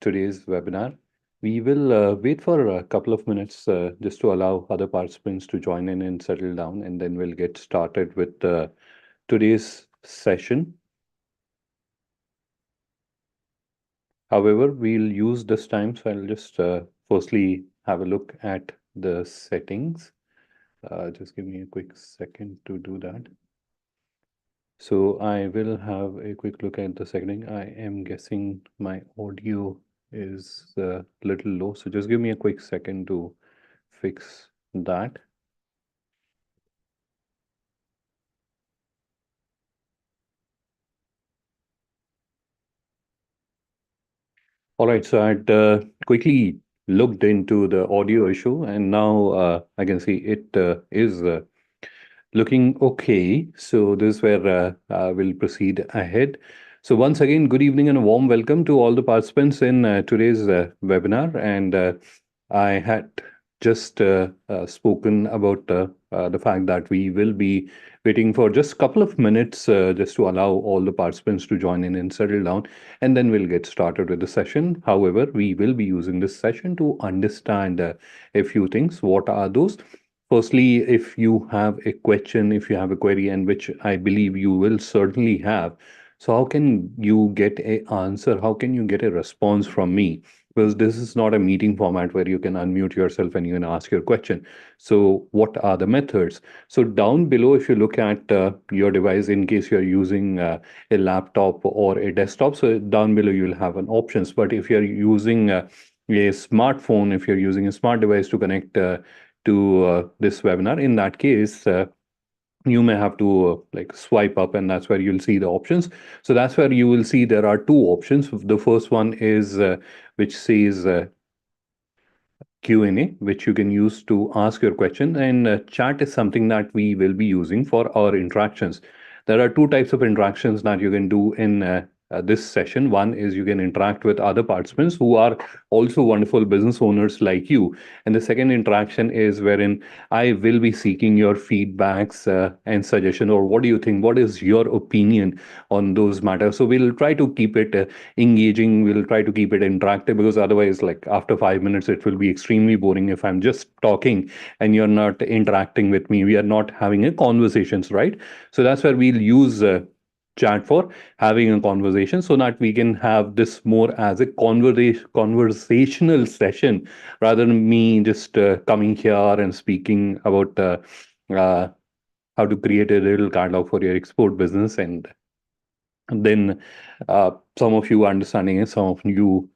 today's webinar. We will wait for a couple of minutes just to allow other participants to join in and settle down, and then we'll get started with today's session. However, we'll use this time, so I'll just firstly have a look at the settings. Just give me a quick second to do that. So I will have a quick look at the setting. I am guessing my audio is a little low, so just give me a quick second to fix that. All right, so I'd quickly looked into the audio issue, and now I can see it is looking okay. So this is where we'll proceed ahead. So once again, good evening and a warm welcome to all the participants in today's webinar. And I had just spoken about the fact that we will be waiting for just a couple of minutes just to allow all the participants to join in and settle down, and then we'll get started with the session. However, we will be using this session to understand a few things. What are those? Firstly, if you have a question, if you have a query, and which I believe you will certainly have, so how can you get a answer? How can you get a response from me? Because this is not a meeting format where you can unmute yourself and you can ask your question. So what are the methods? So down below, if you look at your device, in case you're using a laptop or a desktop, so down below you'll have an options. But if you're using a smartphone, if you're using a smart device to connect to this webinar, in that case, you may have to like swipe up, and that's where you'll see the options. So that's where you will see there are two options. The first one is which says Q&A, which you can use to ask your question, and chat is something that we will be using for our interactions. There are two types of interactions that you can do in this session. One is you can interact with other participants who are also wonderful business owners like you. And the second interaction is wherein I will be seeking your feedbacks and suggestion, or what do you think? What is your opinion on those matters? So we'll try to keep it engaging. We'll try to keep it interactive, because otherwise, like after 5 minutes, it will be extremely boring if I'm just talking and you're not interacting with me. We are not having a conversations, right? So that's where we'll use chat for having a conversation, so that we can have this more as a conversational session, rather than me just coming here and speaking about uh, how to create a little catalog for your export business, and then some of you understanding it, some of you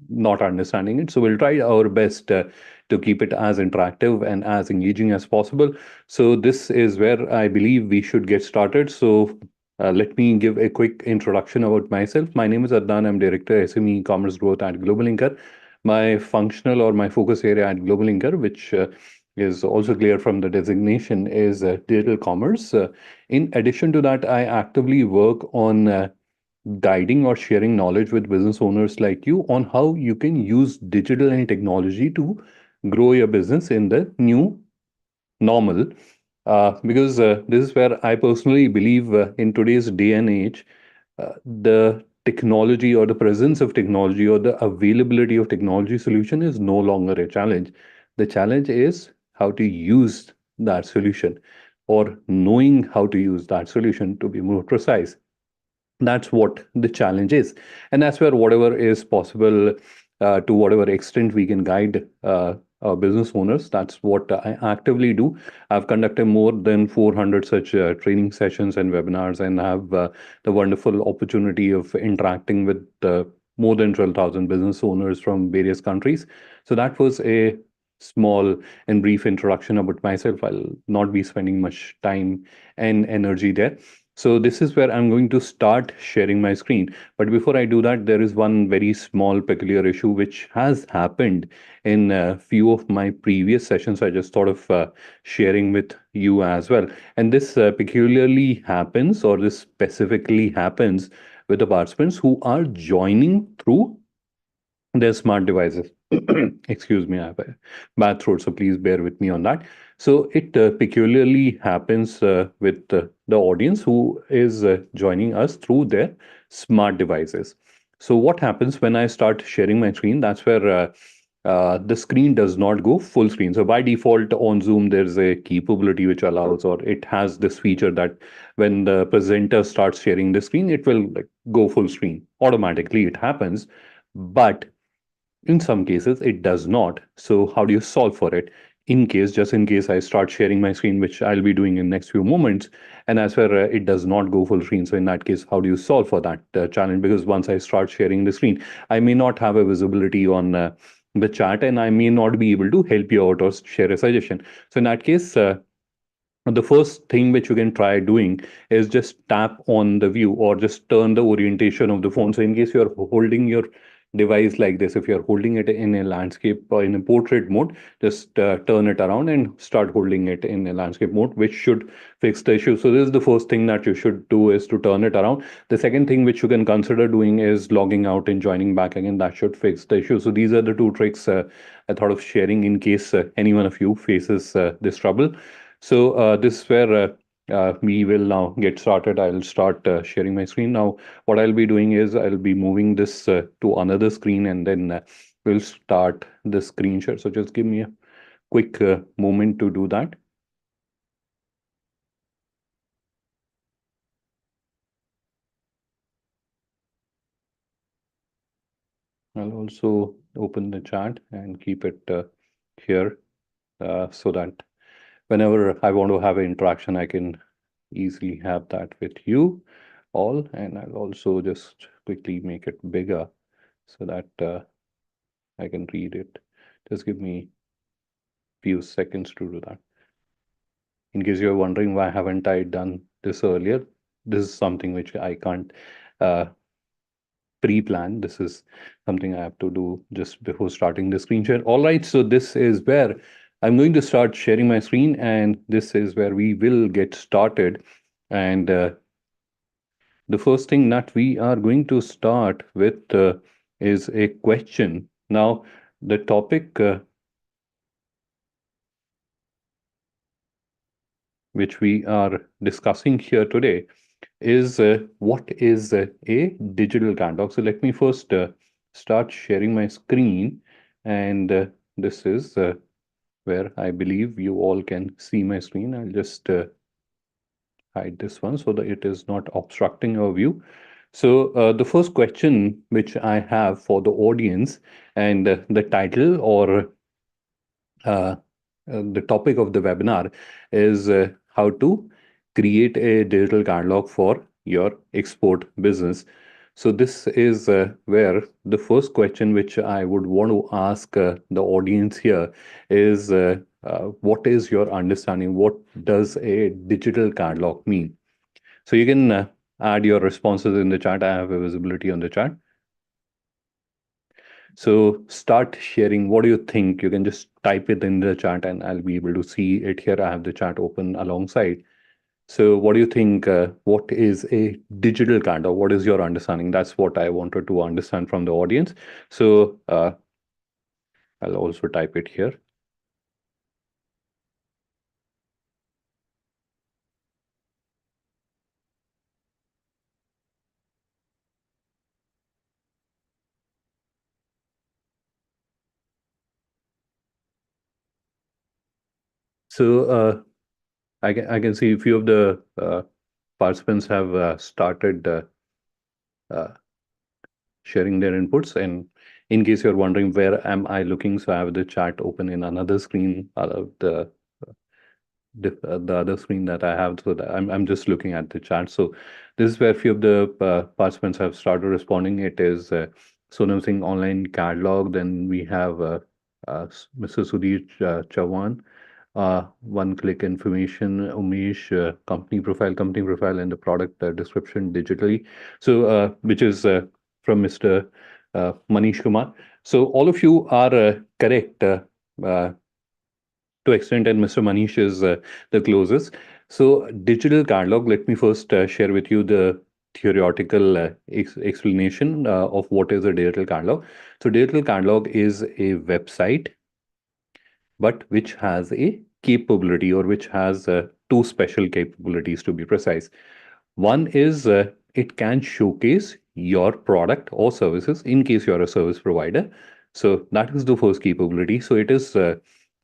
not understanding it. So we'll try our best to keep it as interactive and as engaging as possible. So this is where I believe we should get started. So let me give a quick introduction about myself. My name is Adnan. I'm Director SME Commerce Growth at GlobalLinker. My functional or my focus area at GlobalLinker, which is also clear from the designation, is digital commerce. In addition to that, I actively work on guiding or sharing knowledge with business owners like you on how you can use digital and technology to grow your business in the new normal. Because this is where I personally believe in today's day and age, the technology or the presence of technology or the availability of technology solution is no longer a challenge. The challenge is how to use that solution, or knowing how to use that solution, to be more precise. That's what the challenge is, and that's where whatever is possible, to whatever extent we can guide our business owners, that's what I actively do. I've conducted more than 400 such training sessions and webinars, and have the wonderful opportunity of interacting with more than 12,000 business owners from various countries. So that was a small and brief introduction about myself. I'll not be spending much time and energy there. So this is where I'm going to start sharing my screen. But before I do that, there is one very small peculiar issue which has happened in a few of my previous sessions. I just thought of sharing with you as well. And this peculiarly happens, or this specifically happens with the participants who are joining through their smart devices. Excuse me, I have a bad throat, so please bear with me on that. So it peculiarly happens with the audience who is joining us through their smart devices. So what happens when I start sharing my screen? That's where the screen does not go full screen. So by default on Zoom, there's a capability which allows, or it has this feature that when the presenter starts sharing the screen, it will like go full screen. Automatically, it happens. But in some cases, it does not. So how do you solve for it? Just in case I start sharing my screen, which I'll be doing in next few moments, and as where it does not go full screen. So in that case, how do you solve for that challenge? Because once I start sharing the screen, I may not have a visibility on the chat, and I may not be able to help you out or share a suggestion. So in that case, the first thing which you can try doing is just tap on the view or just turn the orientation of the phone. So in case you're holding your device like this, if you're holding it in a landscape or in a portrait mode, just turn it around and start holding it in a landscape mode, which should fix the issue. So this is the first thing that you should do, is to turn it around. The second thing which you can consider doing is logging out and joining back again. That should fix the issue. So these are the two tricks I thought of sharing in case any one of you faces this trouble. So this is where we will now get started. I'll start sharing my screen. Now, what I'll be doing is I'll be moving this to another screen, and then we'll start the screen share. So just give me a quick moment to do that. I'll also open the chat and keep it here so that whenever I want to have an interaction, I can easily have that with you all. And I'll also just quickly make it bigger so that I can read it. Just give me a few seconds to do that. In case you're wondering why haven't I done this earlier, this is something which I can't uh, pre-plan. This is something I have to do just before starting the screen share. All right, so this is where I'm going to start sharing my screen, and this is where we will get started. And the first thing that we are going to start with is a question. Now, the topic which we are discussing here today is what is a digital catalog. So let me first start sharing my screen, and this is where I believe you all can see my screen. I'll just hide this one so that it is not obstructing your view. So the first question which I have for the audience, and the title or uh, the topic of the webinar is how to create a digital catalog for your export business. So this is where the first question which I would want to ask the audience here is what is your understanding? What does a digital catalog mean? So you can add your responses in the chat. I have a visibility on the chat. So start sharing. What do you think? You can just type it in the chat and I'll be able to see it here. I have the chat open alongside. So what do you think? What is a digital catalog? What is your understanding? That's what I wanted to understand from the audience. So I'll also type it here. So I can see a few of the participants have started uh, sharing their inputs. And in case you're wondering where am I looking, so I have the chat open in another screen, the other screen that I have, so that I'm just looking at the chat. So this is where a few of the participants have started responding. It is Sonam Singh online catalog. Then we have Mr. Sudhir Chavan, one-click information, Umesh, company profile, and the product description digitally. So which is from Mr. Manish Kumar. So all of you are correct. Uh, to extent, and Mr. Manish is the closest. So, digital catalog, let me first share with you the theoretical explanation of what is a digital catalog. So, digital catalog is a website, but which has a capability, or which has two special capabilities to be precise. One is it can showcase your product or services in case you're a service provider. So that is the first capability. So it is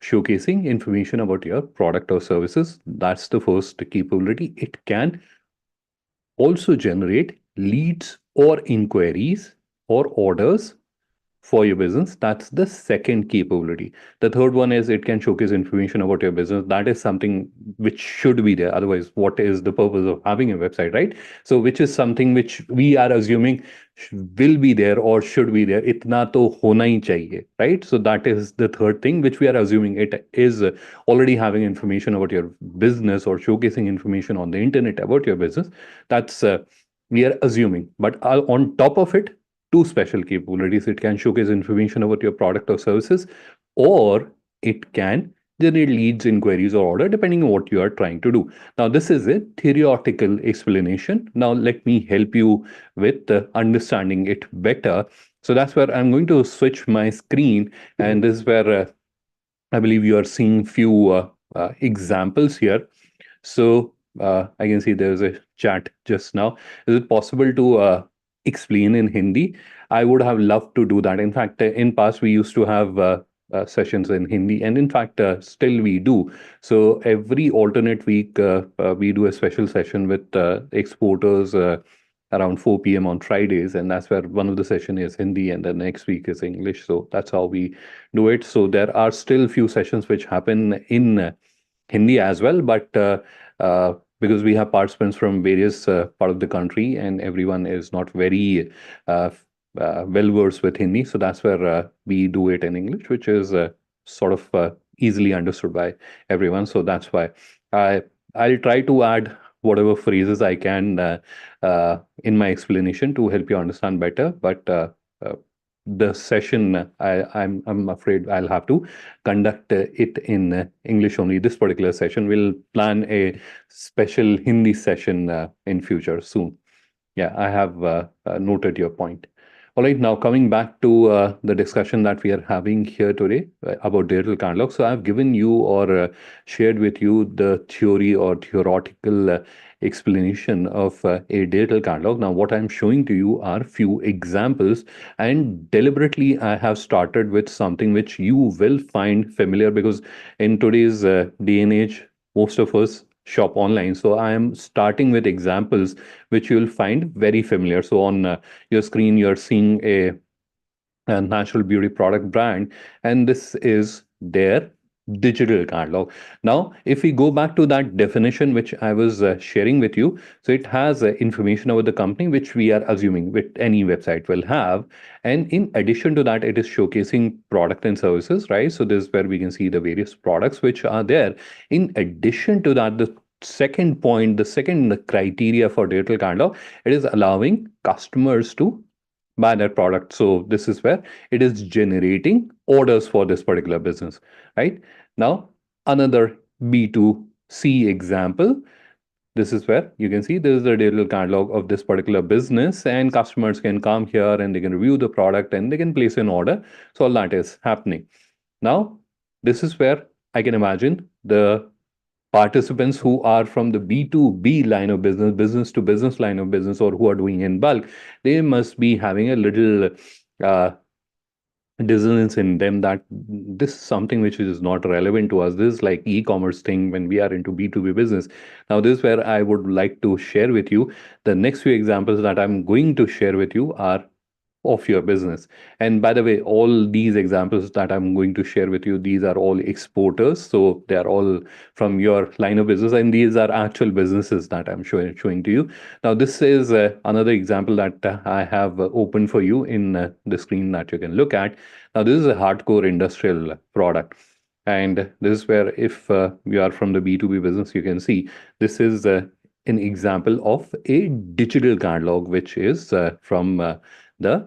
showcasing information about your product or services. That's the first capability. It can also generate leads or inquiries or orders for your business. That's the second capability. The third one is it can showcase information about your business. That is something which should be there. Otherwise, what is the purpose of having a website, right? So, which is something which we are assuming will be there or should be there. Itna to hona hi chahiye, right? So that is the third thing which we are assuming it is already having information about your business or showcasing information on the internet about your business. That's we are assuming. But on top of it, two special capabilities. It can showcase information about your product or services, or it can generate leads, inquiries, or order, depending on what you are trying to do. Now, this is a theoretical explanation. Now, let me help you with understanding it better. So that's where I'm going to switch my screen, and this is where I believe you are seeing few examples here. So I can see there's a chat just now. Is it possible to explain in Hindi? I would have loved to do that. In fact, in past we used to have sessions in Hindi, and in fact, still we do. So every alternate week, we do a special session with exporters. Around 4 p.m. on Fridays, and that's where one of the session is Hindi, and the next week is English. So that's how we do it. So there are still few sessions which happen in Hindi as well, but because we have participants from various part of the country and everyone is not very well versed with Hindi, so that's where we do it in English, which is sort of easily understood by everyone. So that's why I I'll try to add whatever phrases I can in my explanation to help you understand better. But uh, the session, I'm afraid I'll have to conduct it in English only. This particular session, we'll plan a special Hindi session in future soon. Yeah, I have noted your point. All right, now coming back to the discussion that we are having here today about digital catalog. So I've given you or shared with you the theory or theoretical explanation of a digital catalog. Now, what I'm showing to you are few examples, and deliberately I have started with something which you will find familiar because in today's day and age, most of us shop online. So I am starting with examples which you will find very familiar. So on your screen, you're seeing a natural beauty product brand, and this is their digital catalog. Now, if we go back to that definition which I was sharing with you, so it has information about the company which we are assuming with any website will have, and in addition to that, it is showcasing product and services, right? So this is where we can see the various products which are there. In addition to that, the second point, the second criteria for digital catalog, it is allowing customers to buy that product. So this is where it is generating orders for this particular business, right? Now, another B2C example. This is where you can see this is the digital catalog of this particular business, and customers can come here and they can review the product and they can place an order. So all that is happening. Now, this is where I can imagine the participants who are from the B2B line of business, business to business line of business, or who are doing in bulk, they must be having a little uh, dissonance in them that this is something which is not relevant to us. This is like e-commerce thing when we are into B2B business. Now, this is where I would like to share with you the next few examples that I'm going to share with you are of your business. And by the way, all these examples that I'm going to share with you, these are all exporters. So they are all from your line of business, and these are actual businesses that I'm showing to you. Now, this is another example that I have opened for you in the screen that you can look at. Now, this is a hardcore industrial product. And this is where if you are from the B2B business, you can see this is an example of a digital catalog, which is from the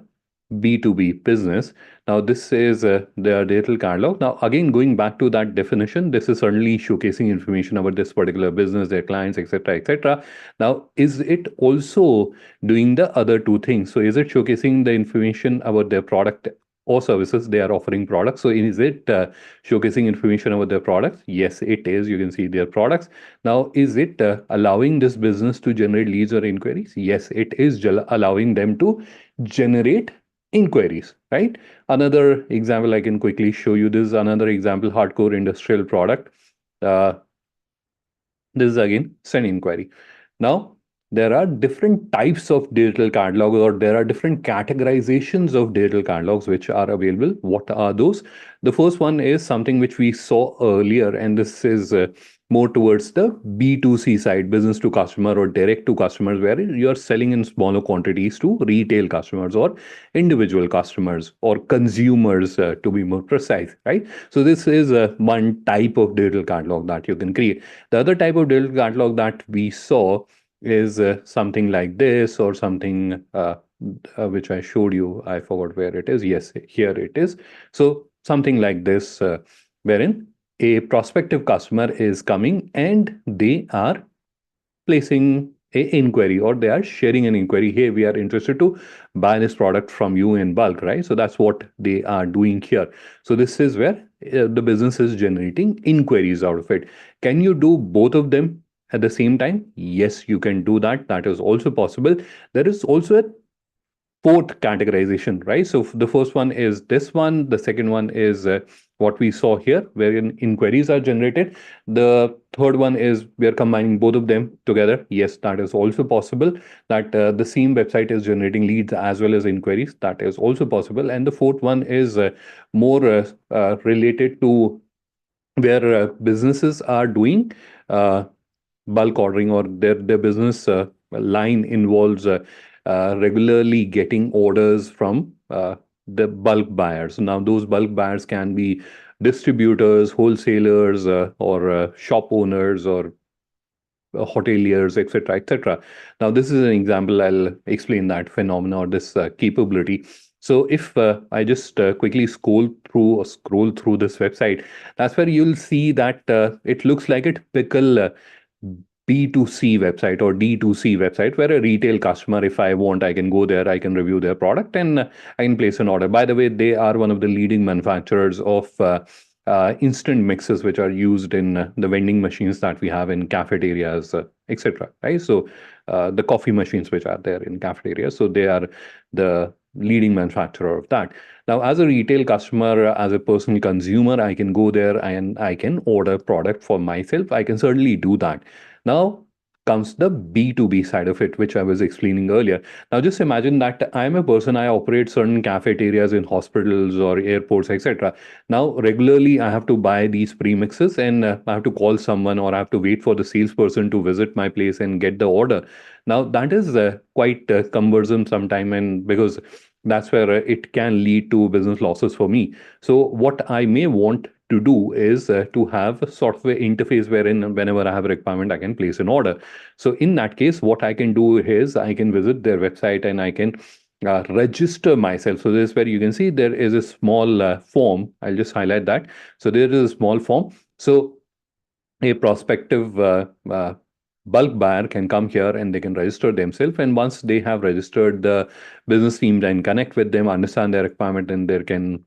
B2B business. Now, this is their digital catalog. Now, again, going back to that definition, this is certainly showcasing information about this particular business, their clients, etc., etc. Now, is it also doing the other two things? So, is it showcasing the information about their product or services. They are offering products. So is it showcasing information about their products? Yes, it is. You can see their products. Now, is it allowing this business to generate leads or inquiries? Yes, it is allowing them to generate inquiries, right? Another example I can quickly show you. This is another example, hardcore industrial product. Uh, this is again send inquiry. Now, there are different types of digital catalogs, or there are different categorizations of digital catalogs which are available. What are those? The first one is something which we saw earlier, and this is more towards the B2C side, business to customer or direct to customers, where you're selling in smaller quantities to retail customers or individual customers or consumers, to be more precise, right? So this is one type of digital catalog that you can create. The other type of digital catalog that we saw is something like this, or something which I showed you. I forgot where it is. Yes, here it is. So something like this, wherein a prospective customer is coming and they are placing a inquiry, or they are sharing an inquiry. Hey, we are interested to buy this product from you in bulk, right? So that's what they are doing here. So this is where the business is generating inquiries out of it. Can you do both of them at the same time? Yes, you can do that. That is also possible. There is also a fourth categorization, right? So the first one is this one. The second one is what we saw here, wherein inquiries are generated. The third one is we are combining both of them together. Yes, that is also possible. That the same website is generating leads as well as inquiries. That is also possible. And the fourth one is more related to where businesses are doing uh, bulk ordering, or their business line involves regularly getting orders from the bulk buyers. Now, those bulk buyers can be distributors, wholesalers, or shop owners, or hoteliers, etc., etc. Now, this is an example. I'll explain that phenomena, or this capability. So, if I just quickly scroll through this website, that's where you'll see that it looks like a typical B2C website or D2C website, where a retail customer, if I want, I can go there, I can review their product, and I can place an order. By the way, they are one of the leading manufacturers of instant mixes, which are used in the vending machines that we have in cafeterias, etc. Right? So the coffee machines which are there in cafeterias, so they are the leading manufacturer of that. Now, as a retail customer, as a personal consumer, I can go there and I can order product for myself. I can certainly do that. Now comes the B2B side of it, which I was explaining earlier. Now, just imagine that I'm a person, I operate certain cafeterias in hospitals or airports, etc. Now, regularly, I have to buy these premixes, and I have to call someone, or I have to wait for the salesperson to visit my place and get the order. Now, that is quite cumbersome sometime, and because that's where it can lead to business losses for me. So, what I may want to do is to have a sort of an interface wherein whenever I have a requirement, I can place an order. So in that case, what I can do is I can visit their website and I can register myself. So this is where you can see there is a small form. I'll just highlight that. So there is a small form. So a prospective bulk buyer can come here and they can register themselves. And once they have registered, the business team then connect with them, understand their requirement, and they can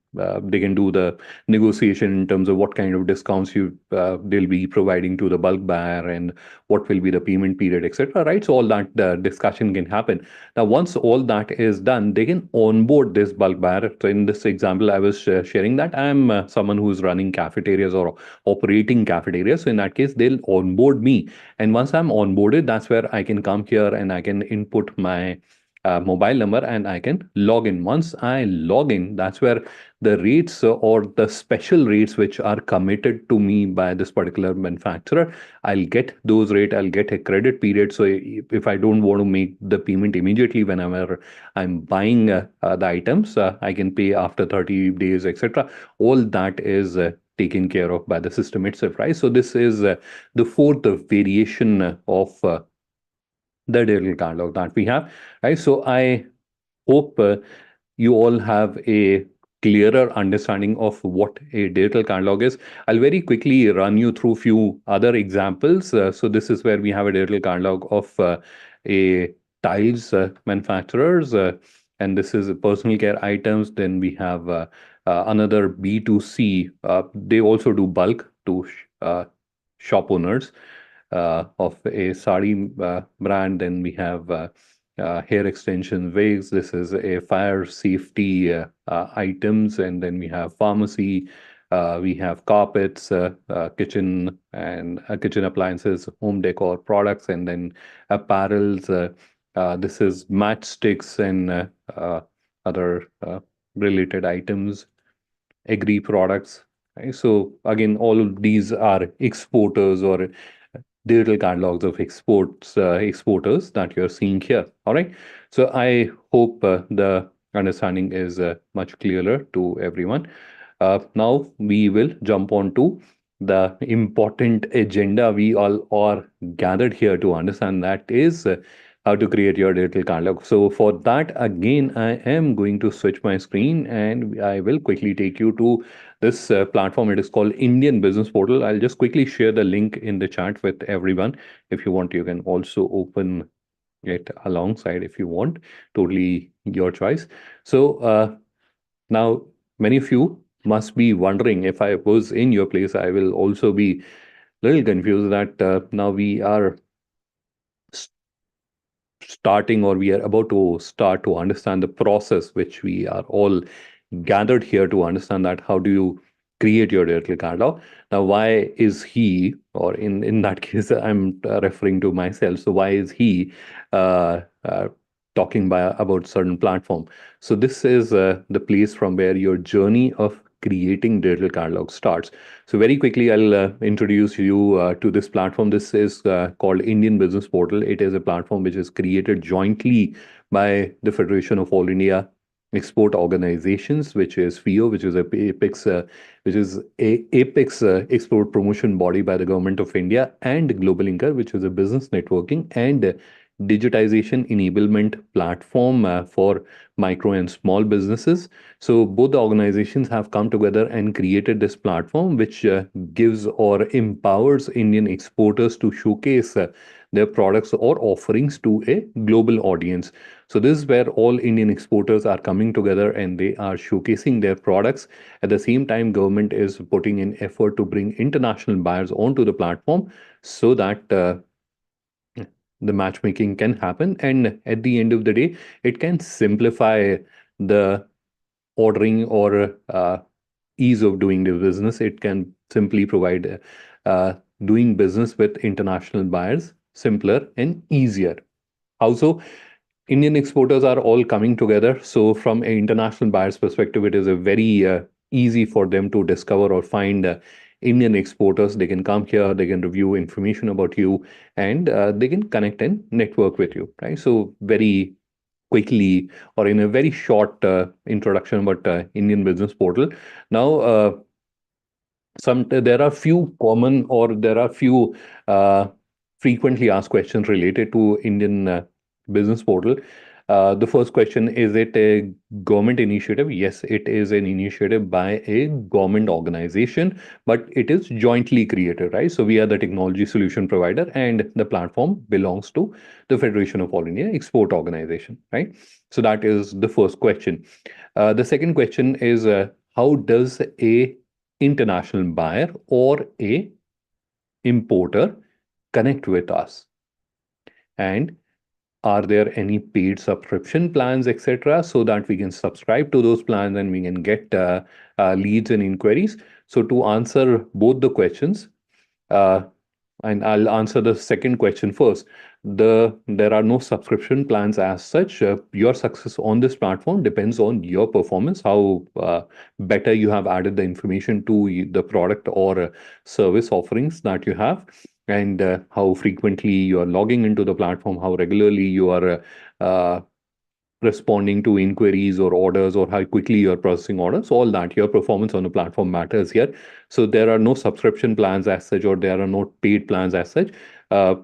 do the negotiation in terms of what kind of discounts they'll be providing to the bulk buyer, and what will be the payment period, etc. Right? So all that discussion can happen. Now, once all that is done, they can onboard this bulk buyer. So in this example, I was sharing that I'm someone who's running cafeterias or operating cafeterias. So in that case, they'll onboard me. And once I'm onboarded, that's where I can come here and I can input my mobile number and I can log in. Once I log in, that's where the rates or the special rates which are committed to me by this particular manufacturer, I'll get those rate. I'll get a credit period. So if I don't want to make the payment immediately whenever I'm buying the items, I can pay after 30 days, etc. All that is taken care of by the system itself, right? So this is the fourth variation of the digital catalog that we have, right? So I hope you all have a clearer understanding of what a digital catalog is. I'll very quickly run you through few other examples. So this is where we have a digital catalog of a tiles manufacturers. and this is personal care items. Then we have another B2C. They also do bulk to shop owners of a sari brand. Then we have hair extension wigs. This is a fire safety items, and then we have pharmacy. We have carpets, kitchen and kitchen appliances, home decor products, and then apparels. This is matchsticks and other related items, agri products. Right? So again, all of these are exporters or digital catalogs of exporters that you're seeing here. All right. So I hope the understanding is much clearer to everyone. Now we will jump on to the important agenda we all are gathered here to understand, that is how to create your digital catalog. So for that, again, I am going to switch my screen and I will quickly take you to this platform. It is called Indian Business Portal. I'll just quickly share the link in the chat with everyone. If you want, you can also open it alongside if you want. Totally your choice. So now many of you must be wondering, if I was in your place, I will also be a little confused that now we are starting, or we are about to start to understand the process which we are all gathered here to understand, that how do you create your digital catalog. Now why is he, or in that case I'm referring to myself, so why is he uh, uh, talking about certain platform? So this is the place from where your journey of creating digital catalog starts. So very quickly, I'll introduce you to this platform. This is called Indian Business Portal. It is a platform which is created jointly by the Federation of All India Export Organizations, which is FIO, which is a apex, export promotion body by the government of India, and GlobalLinker, which is a business networking and digitization enablement platform for micro and small businesses. So both the organizations have come together and created this platform, which gives or empowers Indian exporters to showcase their products or offerings to a global audience. So this is where all Indian exporters are coming together and they are showcasing their products. At the same time, government is putting in effort to bring international buyers onto the platform so that the matchmaking can happen. And at the end of the day, it can simplify the ordering or ease of doing the business. It can simply provide doing business with international buyers simpler and easier. Also, Indian exporters are all coming together. So, from an international buyer's perspective, it is a very easy for them to discover or find Indian exporters. They can come here, they can review information about you, and they can connect and network with you, right? So, very quickly or in a very short introduction about Indian Business Portal. Now, there are few common, or there are few uh, frequently asked questions related to Indian Business Portal. The first question: is it a government initiative? Yes, it is an initiative by a government organization, but it is jointly created, right? So we are the technology solution provider, and the platform belongs to the Federation of All India Export Organization, right? So that is the first question. The second question is, how does a international buyer or a importer connect with us? And are there any paid subscription plans, etc., so that we can subscribe to those plans and we can get leads and inquiries? So to answer both the questions, uh, and I'll answer the second question first. There are no subscription plans as such. Your success on this platform depends on your performance, how better you have added the information to the product or service offerings that you have, and how frequently you are logging into the platform, how regularly you are responding to inquiries or orders, or how quickly you're processing orders. All that, your performance on the platform matters here. So there are no subscription plans as such, or there are no paid plans as such. uh,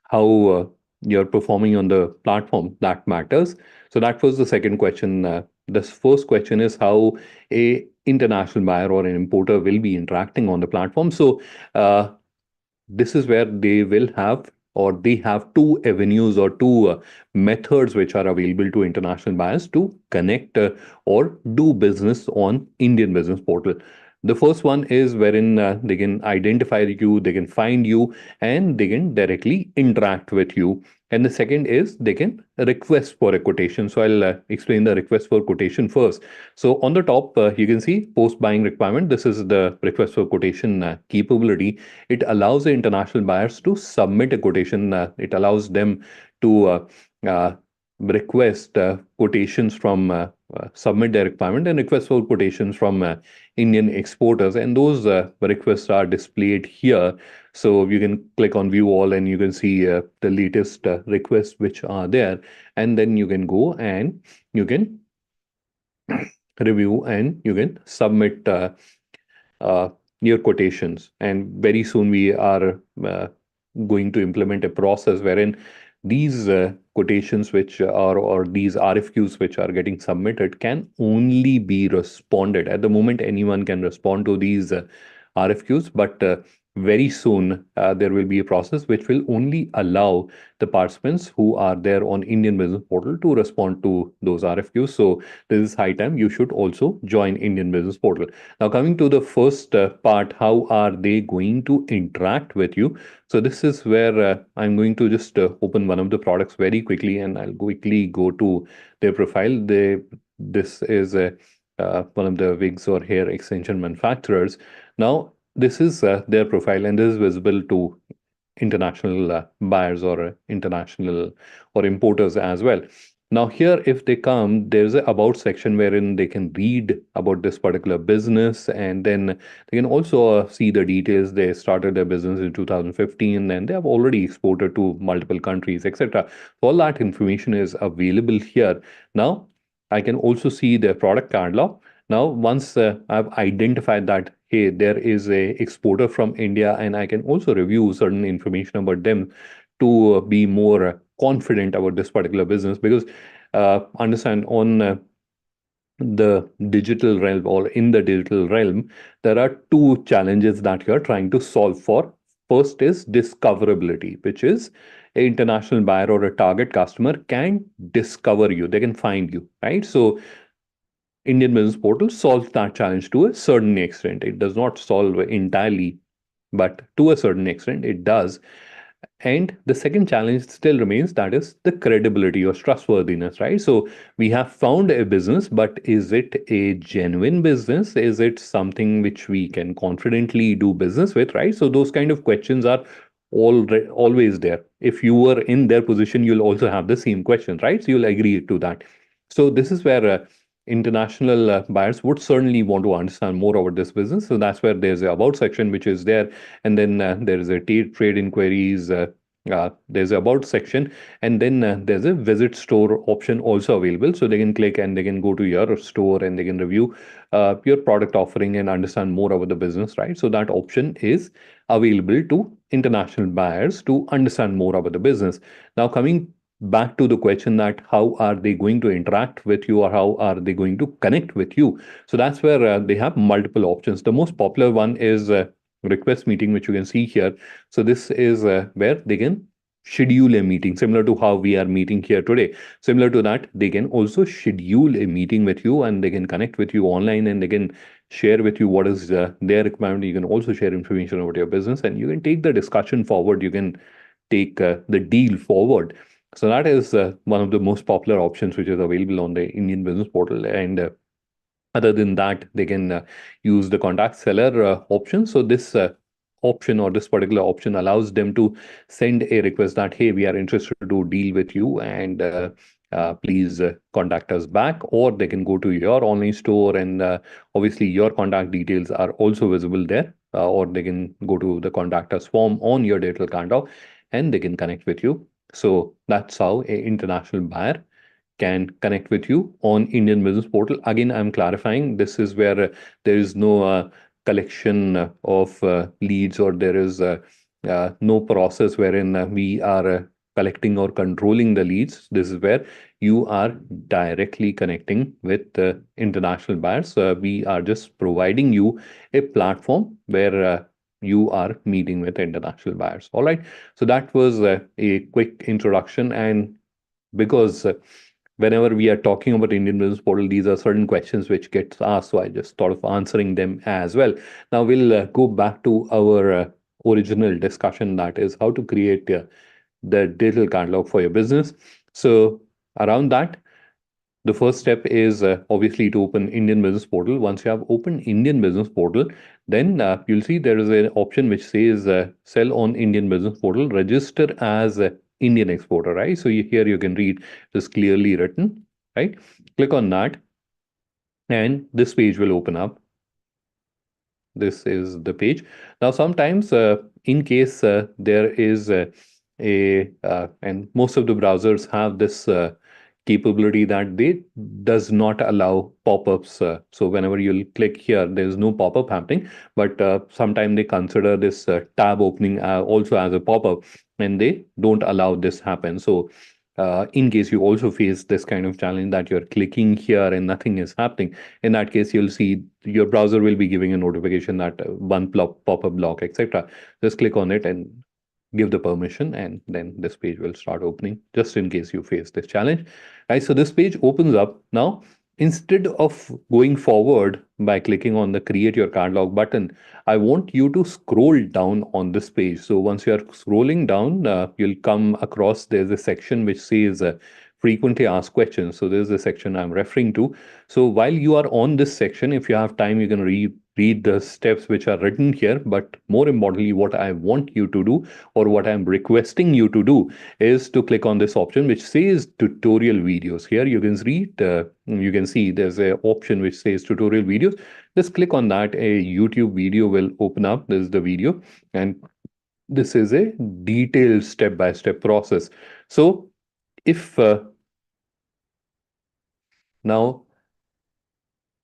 how you're performing on the platform, that matters. So that was the second question. The first question is how a international buyer or an importer will be interacting on the platform. So this is where they will have or they have two avenues or two methods which are available to international buyers to connect or do business on Indian business portal. The first one is wherein they can identify you, they can find you, and they can directly interact with you. And the second is they can request for a quotation. So I'll explain the request for quotation first. So on the top, you can see post buying requirement. This is the request for quotation capability. It allows the international buyers to submit a quotation. It allows them to uh, request quotations from submit their requirement and request for quotations from Indian exporters, and those requests are displayed here. So you can click on view all and you can see the latest requests which are there, and then you can go and you can review and you can submit uh, your quotations. And very soon we are going to implement a process wherein these quotations which are or these RFQs which are getting submitted can only be responded. At the moment, anyone can respond to these RFQs, but very soon there will be a process which will only allow the participants who are there on Indian Business Portal to respond to those RFQs. So this is high time you should also join Indian Business Portal. Now, coming to the first part, how are they going to interact with you? So this is where I'm going to just open one of the products very quickly, and I'll quickly go to their profile. This is one of the wigs or hair extension manufacturers. Now, this is their profile, and this is visible to international buyers or international or importers as well. Now here, if they come, there's a about section wherein they can read about this particular business, and then they can also see the details. They started their business in 2015 and they have already exported to multiple countries, etc. All that information is available here. Now I can also see their product catalog. Now, once I've identified that, hey, there is a exporter from India, and I can also review certain information about them to be more confident about this particular business. Because understand, on the digital realm or in the digital realm, there are two challenges that you're trying to solve for. First is discoverability, which is an international buyer or a target customer can discover you, they can find you, right? So Indian Business Portal solves that challenge to a certain extent. It does not solve entirely, but to a certain extent, it does. And the second challenge still remains, that is the credibility or trustworthiness, right? So we have found a business, but is it a genuine business? Is it something which we can confidently do business with, right? So those kind of questions are always there. If you were in their position, you'll also have the same questions, right? So you'll agree to that. So this is where international buyers would certainly want to understand more about this business. So that's where there's a about section which is there, and then there is a trade inquiries. There's a about section, and then there's a visit store option also available. So they can click and they can go to your store and they can review your product offering and understand more about the business, right? So that option is available to international buyers to understand more about the business. Now, coming back to the question that how are they going to interact with you or how are they going to connect with you, so that's where they have multiple options. The most popular one is request meeting, which you can see here. So this is where they can schedule a meeting similar to how we are meeting here today. Similar to that, they can also schedule a meeting with you and they can connect with you online and they can share with you what is their requirement. You can also share information about your business and you can take the discussion forward. You can take the deal forward. So that is one of the most popular options which is available on the Indian Business Portal. And other than that, they can use the contact seller option. So this option or this particular option allows them to send a request that, hey, we are interested to deal with you and please contact us back. Or they can go to your online store and obviously your contact details are also visible there. Or they can go to the contact us form on your digital catalog and they can connect with you. So that's how a international buyer can connect with you on Indian Business Portal. Again, I'm clarifying this is where there is no collection of leads or there is no process wherein we are collecting or controlling the leads. This is where you are directly connecting with international buyers. We are just providing you a platform where you are meeting with international buyers. All right. So that was a quick introduction. And because whenever we are talking about Indian Business Portal, these are certain questions which gets asked. So I just thought of answering them as well. Now we'll go back to our original discussion, that is how to create the digital catalog for your business. So around that, the first step is obviously to open Indian Business Portal. Once you have opened Indian Business Portal, then you'll see there is an option which says sell on Indian Business Portal, register as Indian exporter, right? So here you can read this clearly written, right? Click on that, and this page will open up. This is the page. Now, sometimes in case there is and most of the browsers have this capability that they does not allow pop-ups. So whenever you'll click here, there's no pop-up happening, but sometimes they consider this tab opening also as a pop-up, and they don't allow this happen. So in case you also face this kind of challenge that you're clicking here and nothing is happening, in that case, you'll see your browser will be giving a notification that one pop-up block, etc. Just click on it and give the permission, and then this page will start opening, just in case you face this challenge. Right, so this page opens up. Now, instead of going forward by clicking on the create your catalog button, I want you to scroll down on this page. So once you are scrolling down, you'll come across, there's a section which says frequently asked questions. So there's a section I'm referring to. So while you are on this section, if you have time, you can read the steps which are written here. But more importantly, what I want you to do, or what I'm requesting you to do, is to click on this option which says tutorial videos. Here you can read, you can see there's an option which says tutorial videos. Just click on that. A YouTube video will open up. This is the video, and this is a detailed step-by-step process. So if now,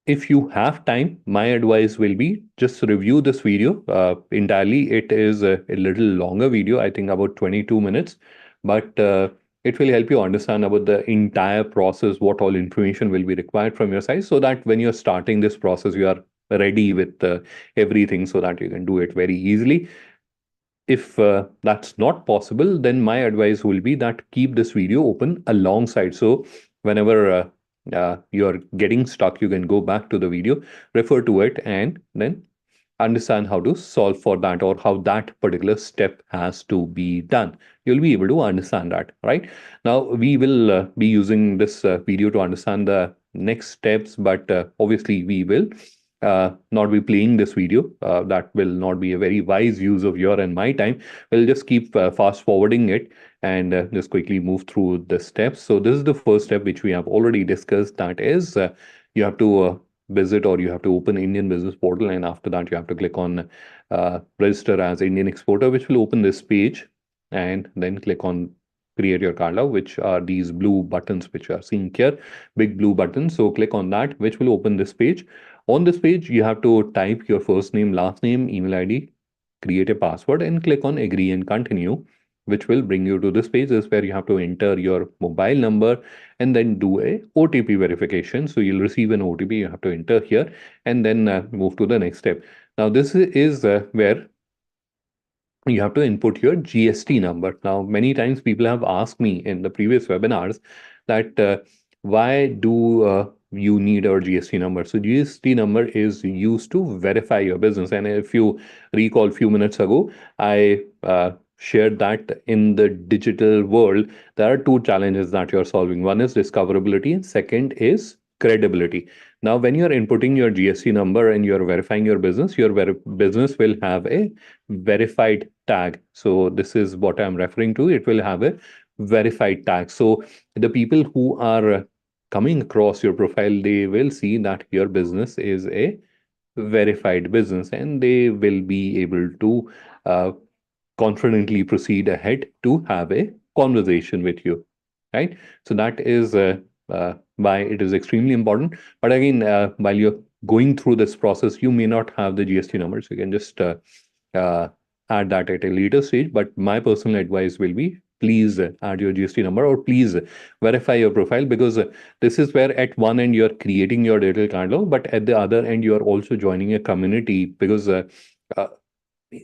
if you have time, my advice will be just review this video entirely. It is a little longer video, I think about 22 minutes, but it will help you understand about the entire process, what all information will be required from your side, so that when you're starting this process, you are ready with everything so that you can do it very easily. If that's not possible, then my advice will be that keep this video open alongside. So whenever you're getting stuck, you can go back to the video, refer to it, and then understand how to solve for that, or how that particular step has to be done. You'll be able to understand that, right? Now, we will be using this video to understand the next steps, but obviously we will not be playing this video. That will not be a very wise use of your and my time. We'll just keep fast forwarding it and just quickly move through the steps. So this is the first step which we have already discussed. That is, you have to visit, or you have to open Indian Business Portal, and after that you have to click on register as Indian exporter, which will open this page, and then click on create your catalog, which are these blue buttons which you are seeing here, big blue buttons. So click on that, which will open this page. On this page, you have to type your first name, last name, email ID, create a password, and click on agree and continue, which will bring you to this page. This is where you have to enter your mobile number and then do a OTP verification. So you'll receive an OTP, you have to enter here, and then move to the next step. Now, this is where you have to input your GST number. Now, many times people have asked me in the previous webinars that why do you need our GST number? So GST number is used to verify your business. And if you recall a few minutes ago, I shared that in the digital world, there are two challenges that you're solving. One is discoverability, and second is credibility. Now, when you're inputting your GST number and you're verifying your business will have a verified tag. So this is what I'm referring to. It will have a verified tag. So the people who are coming across your profile, they will see that your business is a verified business, and they will be able to uh, confidently proceed ahead to have a conversation with you, right? So that is why it is extremely important. But again, while you're going through this process, you may not have the GST numbers. You can just uh, add that at a later stage. But my personal advice will be, please add your GST number, or please verify your profile, because this is where at one end you're creating your digital catalog, but at the other end you're also joining a community, because uh,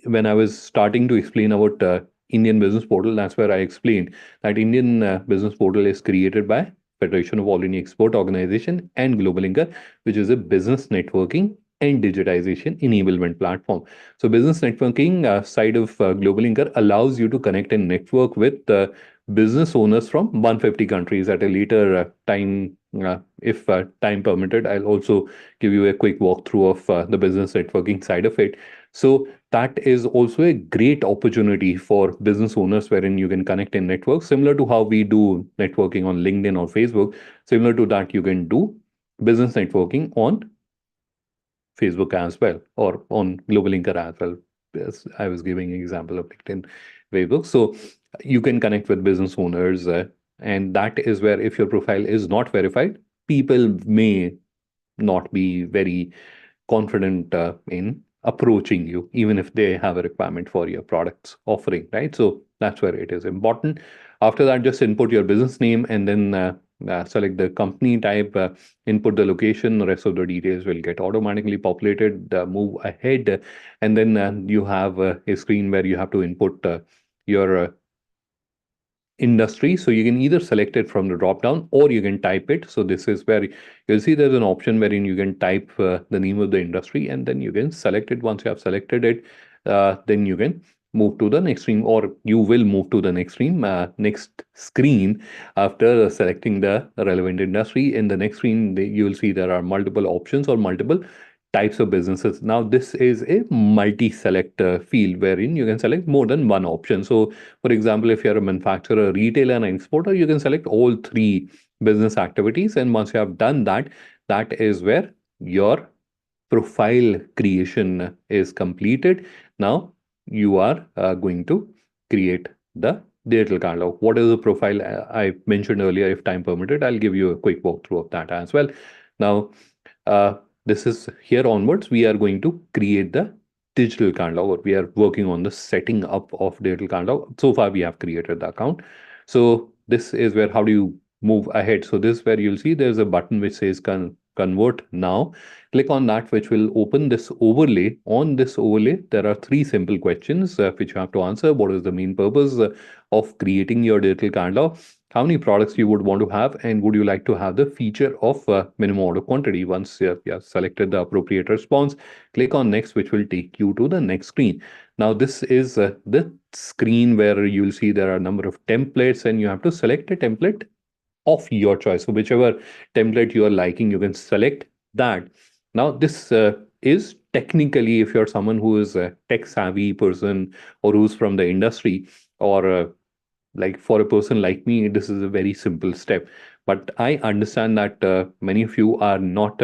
when I was starting to explain about Indian Business Portal, that's where I explained that Indian Business Portal is created by Federation of All India Export Organization and GlobalLinker, which is a business networking and digitization enablement platform. So, business networking side of GlobalLinker allows you to connect and network with business owners from 150 countries at a later time. If time permitted, I'll also give you a quick walkthrough of the business networking side of it. So that is also a great opportunity for business owners wherein you can connect in networks, similar to how we do networking on LinkedIn or Facebook. Similar to that, you can do business networking on Facebook as well, or on GlobalLinker as well. Yes, I was giving an example of LinkedIn, Facebook. So you can connect with business owners, and that is where if your profile is not verified, people may not be very confident in approaching you, even if they have a requirement for your products offering, right? So that's where it is important. After that, just input your business name and then select the company type, input the location, the rest of the details will get automatically populated, move ahead. And then you have a screen where you have to input your industry. So you can either select it from the drop down or you can type it. So this is where you'll see there's an option wherein you can type the name of the industry and then you can select it. Once you have selected it, then you can move to the next screen, or you will move to the next screen after selecting the relevant industry. In the next screen, you will see there are multiple options or multiple types of businesses. Now, this is a multi-select field wherein you can select more than one option. So for example, if you're a manufacturer, retailer, and exporter, you can select all three business activities. And once you have done that, that is where your profile creation is completed. Now you are going to create the digital catalog. What is the profile? I mentioned earlier, if time permitted, I'll give you a quick walkthrough of that as well. Now, uh, this is here onwards, we are going to create the digital catalog, or we are working on the setting up of digital catalog. So far, we have created the account. So this is where, how do you move ahead? So this is where you'll see there's a button which says convert now. Click on that, which will open this overlay. On this overlay, there are three simple questions which you have to answer. What is the main purpose of creating your digital catalog? How many products you would want to have, and would you like to have the feature of minimum order quantity? Once you have selected the appropriate response, click on next, which will take you to the next screen. Now this is the screen where you'll see there are a number of templates and you have to select a template of your choice. So whichever template you are liking, you can select that. Now this is technically, if you're someone who is a tech savvy person or who's from the industry, or like for a person like me, this is a very simple step. But I understand that many of you are not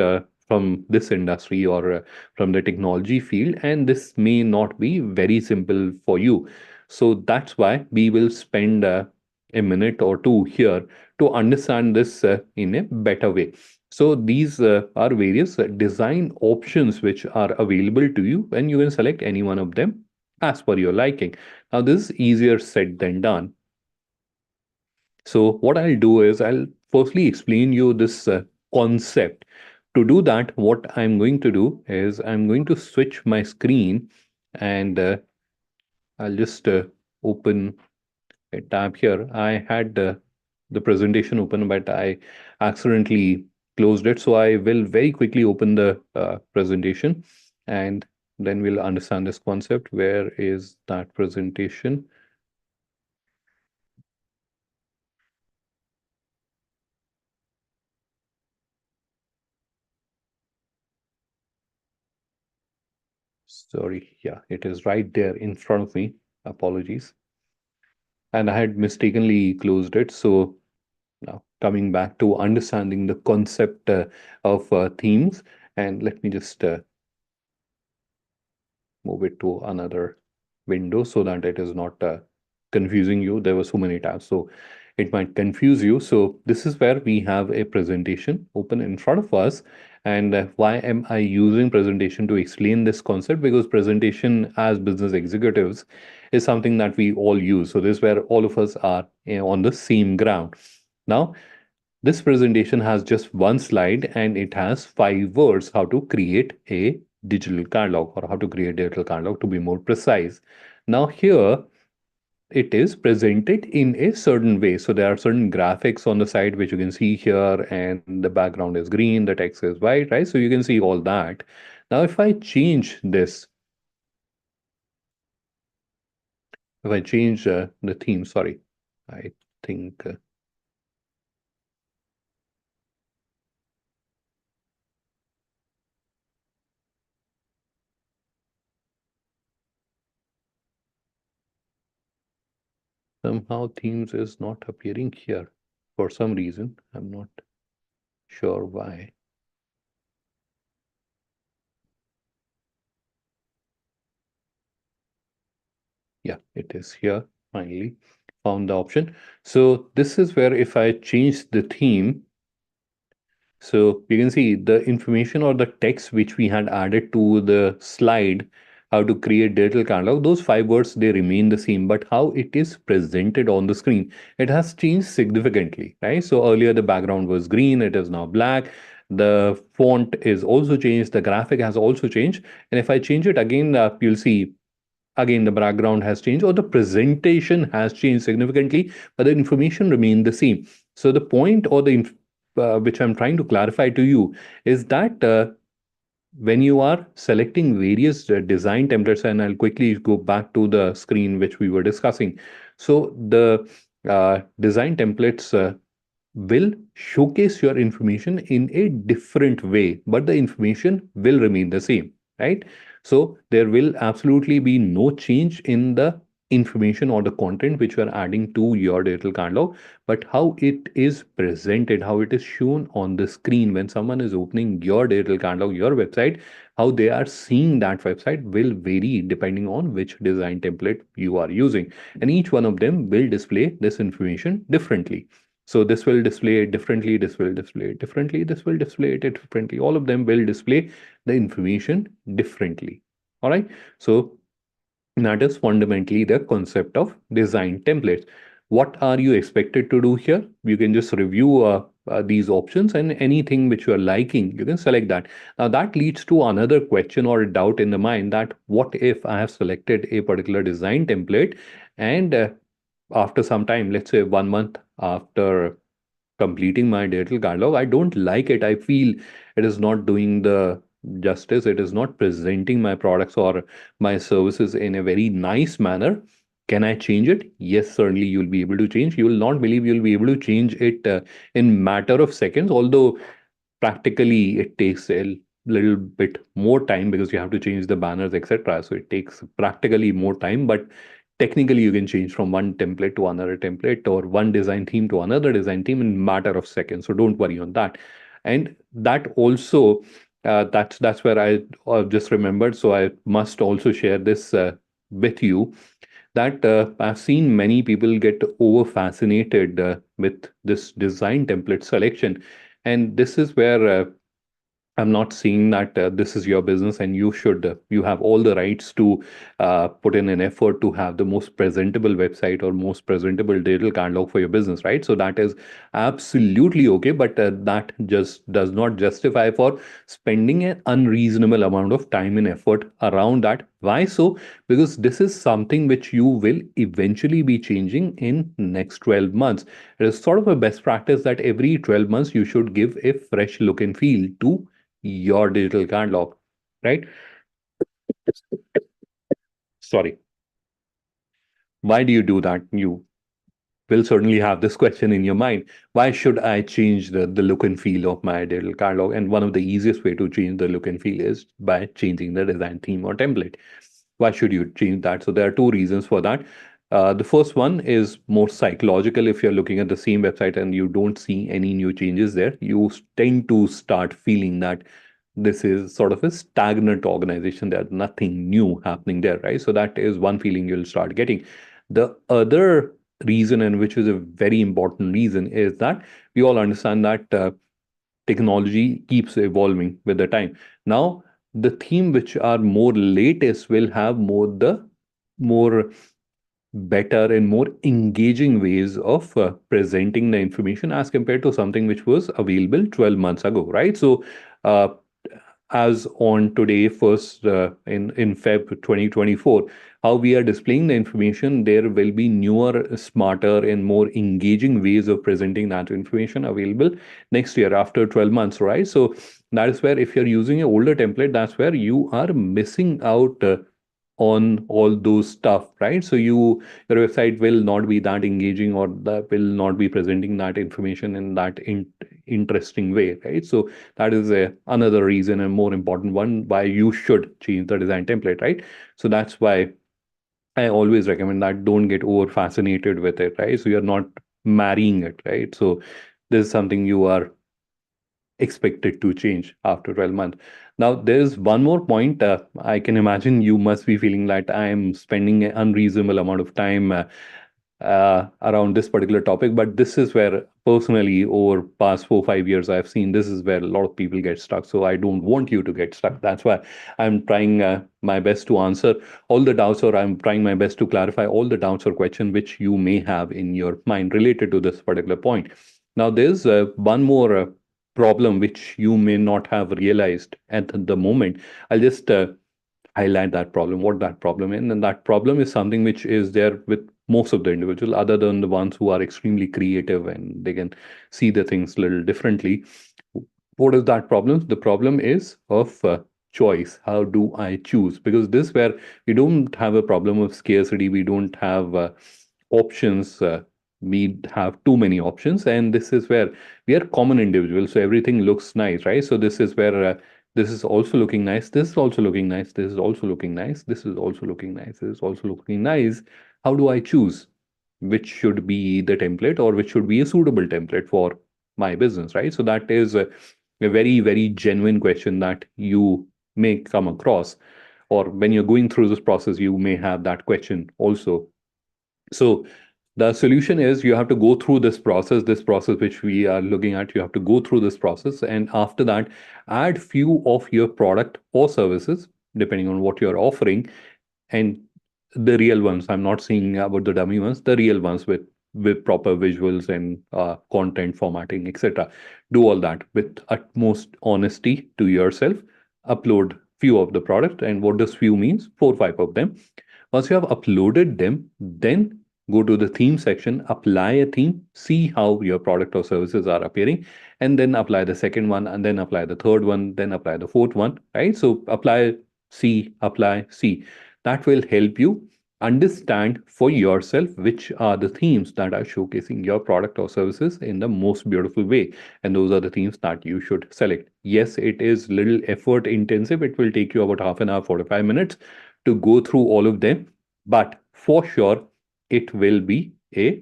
from this industry or from the technology field, and this may not be very simple for you. So that's why we will spend a minute or two here to understand this in a better way. So these are various design options which are available to you, and you can select any one of them as per your liking. Now, this is easier said than done. So what I'll do is I'll firstly explain you this concept. To do that, what I'm going to do is I'm going to switch my screen, and I'll just open a tab here. I had the presentation open, but I accidentally closed it. So I will very quickly open the presentation, and then we'll understand this concept. Where is that presentation? Sorry, yeah, it is right there in front of me. Apologies. And I had mistakenly closed it. So now coming back to understanding the concept of themes, and let me just move it to another window so that it is not confusing you. There were so many tabs, so it might confuse you. So this is where we have a presentation open in front of us. And why am I using presentation to explain this concept? Because presentation as business executives is something that we all use. So this is where all of us are on the same ground. Now, this presentation has just one slide and it has 5 words how to create a digital catalog, or how to create digital catalog to be more precise. Now here it is presented in a certain way. So there are certain graphics on the side which you can see here, and the background is green, the text is white, right? So you can see all that. Now if I change this, if I change the theme, sorry, I think somehow themes is not appearing here for some reason. I'm not sure why. Yeah, it is here. Finally found the option. So this is where if I change the theme, so you can see the information or the text which we had added to the slide, how to create digital catalog, those 5 words, they remain the same, but how it is presented on the screen, it has changed significantly, right? So earlier the background was green, it is now black. The font is also changed, the graphic has also changed. And if I change it again, you'll see again the background has changed or the presentation has changed significantly, but the information remained the same. So the point or which I'm trying to clarify to you is that when you are selecting various design templates, and I'll quickly go back to the screen which we were discussing. So the design templates will showcase your information in a different way, but the information will remain the same, right? So there will absolutely be no change in the information or the content which you are adding to your digital catalog, but how it is presented, how it is shown on the screen when someone is opening your digital catalog, your website, how they are seeing that website will vary depending on which design template you are using. And each one of them will display this information differently. So this will display it differently, this will display it differently, this will display it differently. All of them will display the information differently. All right. So that is fundamentally the concept of design templates. What are you expected to do here? You can just review these options, and anything which you are liking, you can select that. Now that leads to another question or a doubt in the mind, that what if I have selected a particular design template and after some time, let's say 1 month after completing my digital catalog, I don't like it. I feel it is not doing the justice. It is not presenting my products or my services in a very nice manner. Can I change it? Yes, certainly you'll be able to change. You will not believe you'll be able to change it in matter of seconds, although practically it takes a little bit more time because you have to change the banners, etc. So it takes practically more time, but technically you can change from one template to another template or one design theme to another design theme in matter of seconds. So don't worry on that. And that also that's where I just remembered, so I must also share this with you, that I've seen many people get over fascinated with this design template selection. And this is where I'm not saying that this is your business and you have all the rights to put in an effort to have the most presentable website or most presentable digital catalog for your business, right? So that is absolutely okay, but that just does not justify for spending an unreasonable amount of time and effort around that. Why so? Because this is something which you will eventually be changing in next 12 months. It is sort of a best practice that every 12 months you should give a fresh look and feel to your digital catalog, right? Sorry. Why do you do that? You will certainly have this question in your mind. Why should I change the look and feel of my digital catalog? And one of the easiest way to change the look and feel is by changing the design theme or template. Why should you change that? So there are two reasons for that. The first one is more psychological. If you're looking at the same website and you don't see any new changes there, you tend to start feeling that this is sort of a stagnant organization. There's nothing new happening there, right? So that is one feeling you'll start getting. The other reason, and which is a very important reason, is that we all understand that technology keeps evolving with the time. Now, the theme which are more latest will have more better and more engaging ways of presenting the information as compared to something which was available 12 months ago, right? So uh, as on today, first in Feb 2024, how we are displaying the information, there will be newer, smarter, and more engaging ways of presenting that information available next year after 12 months, right? So that is where, if you're using an older template, that's where you are missing out on all those stuff, right? So your website will not be that engaging, or that will not be presenting that information in that interesting way, right? So that is another reason, and more important one, why you should change the design template, right? So that's why I always recommend that don't get over fascinated with it, right? So you're not marrying it, right? So this is something you are expected to change after 12 months. Now, there's one more point. I can imagine you must be feeling that I'm spending an unreasonable amount of time around this particular topic, but this is where, personally, over past 4 5 years, I've seen this is where a lot of people get stuck. So I don't want you to get stuck. That's why I'm trying my best to answer all the doubts, or I'm trying my best to clarify all the doubts or questions which you may have in your mind related to this particular point. Now, there's one more problem which you may not have realized at the moment. I'll just highlight that problem, what that problem is. And that problem is something which is there with most of the individual, other than the ones who are extremely creative and they can see the things a little differently. What is that problem? The problem is of choice. How do I choose? Because this where we don't have a problem of scarcity, we don't have options. We have too many options, and this is where we are common individuals. So everything looks nice, right? So this is where this is also looking nice. This is also looking nice. This is also looking nice. This is also looking nice. This is also looking nice. How do I choose which should be the template, or which should be a suitable template for my business, right? So that is a very, very genuine question that you may come across, or when you're going through this process, you may have that question also. So the solution is, you have to go through this process which we are looking at. You have to go through this process, and after that, add few of your product or services, depending on what you're offering, and the real ones. I'm not saying about the dummy ones, the real ones with proper visuals and content formatting, etc. Do all that with utmost honesty to yourself. Upload few of the product, and what does few means? 4 5 of them. Once you have uploaded them, then go to the theme section, apply a theme, see how your product or services are appearing, and then apply the second one, and then apply the third one, then apply the fourth one, right? So apply, see. That will help you understand for yourself which are the themes that are showcasing your product or services in the most beautiful way. And those are the themes that you should select. Yes, it is little effort intensive. It will take you about half an hour, 45 minutes to go through all of them. But for sure, it will be a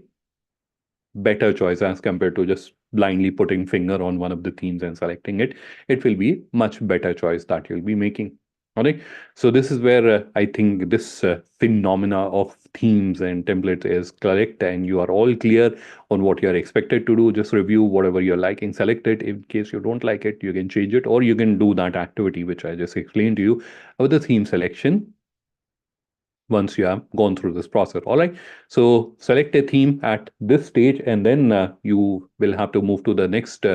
better choice as compared to just blindly putting finger on one of the themes and selecting it. It will be much better choice that you'll be making. All right. So this is where I think this phenomena of themes and templates is correct, and you are all clear on what you are expected to do. Just review whatever you're liking, select it. In case you don't like it, you can change it, or you can do that activity which I just explained to you about the theme selection once you have gone through this process. All right. So select a theme at this stage, and then you will have to move to the next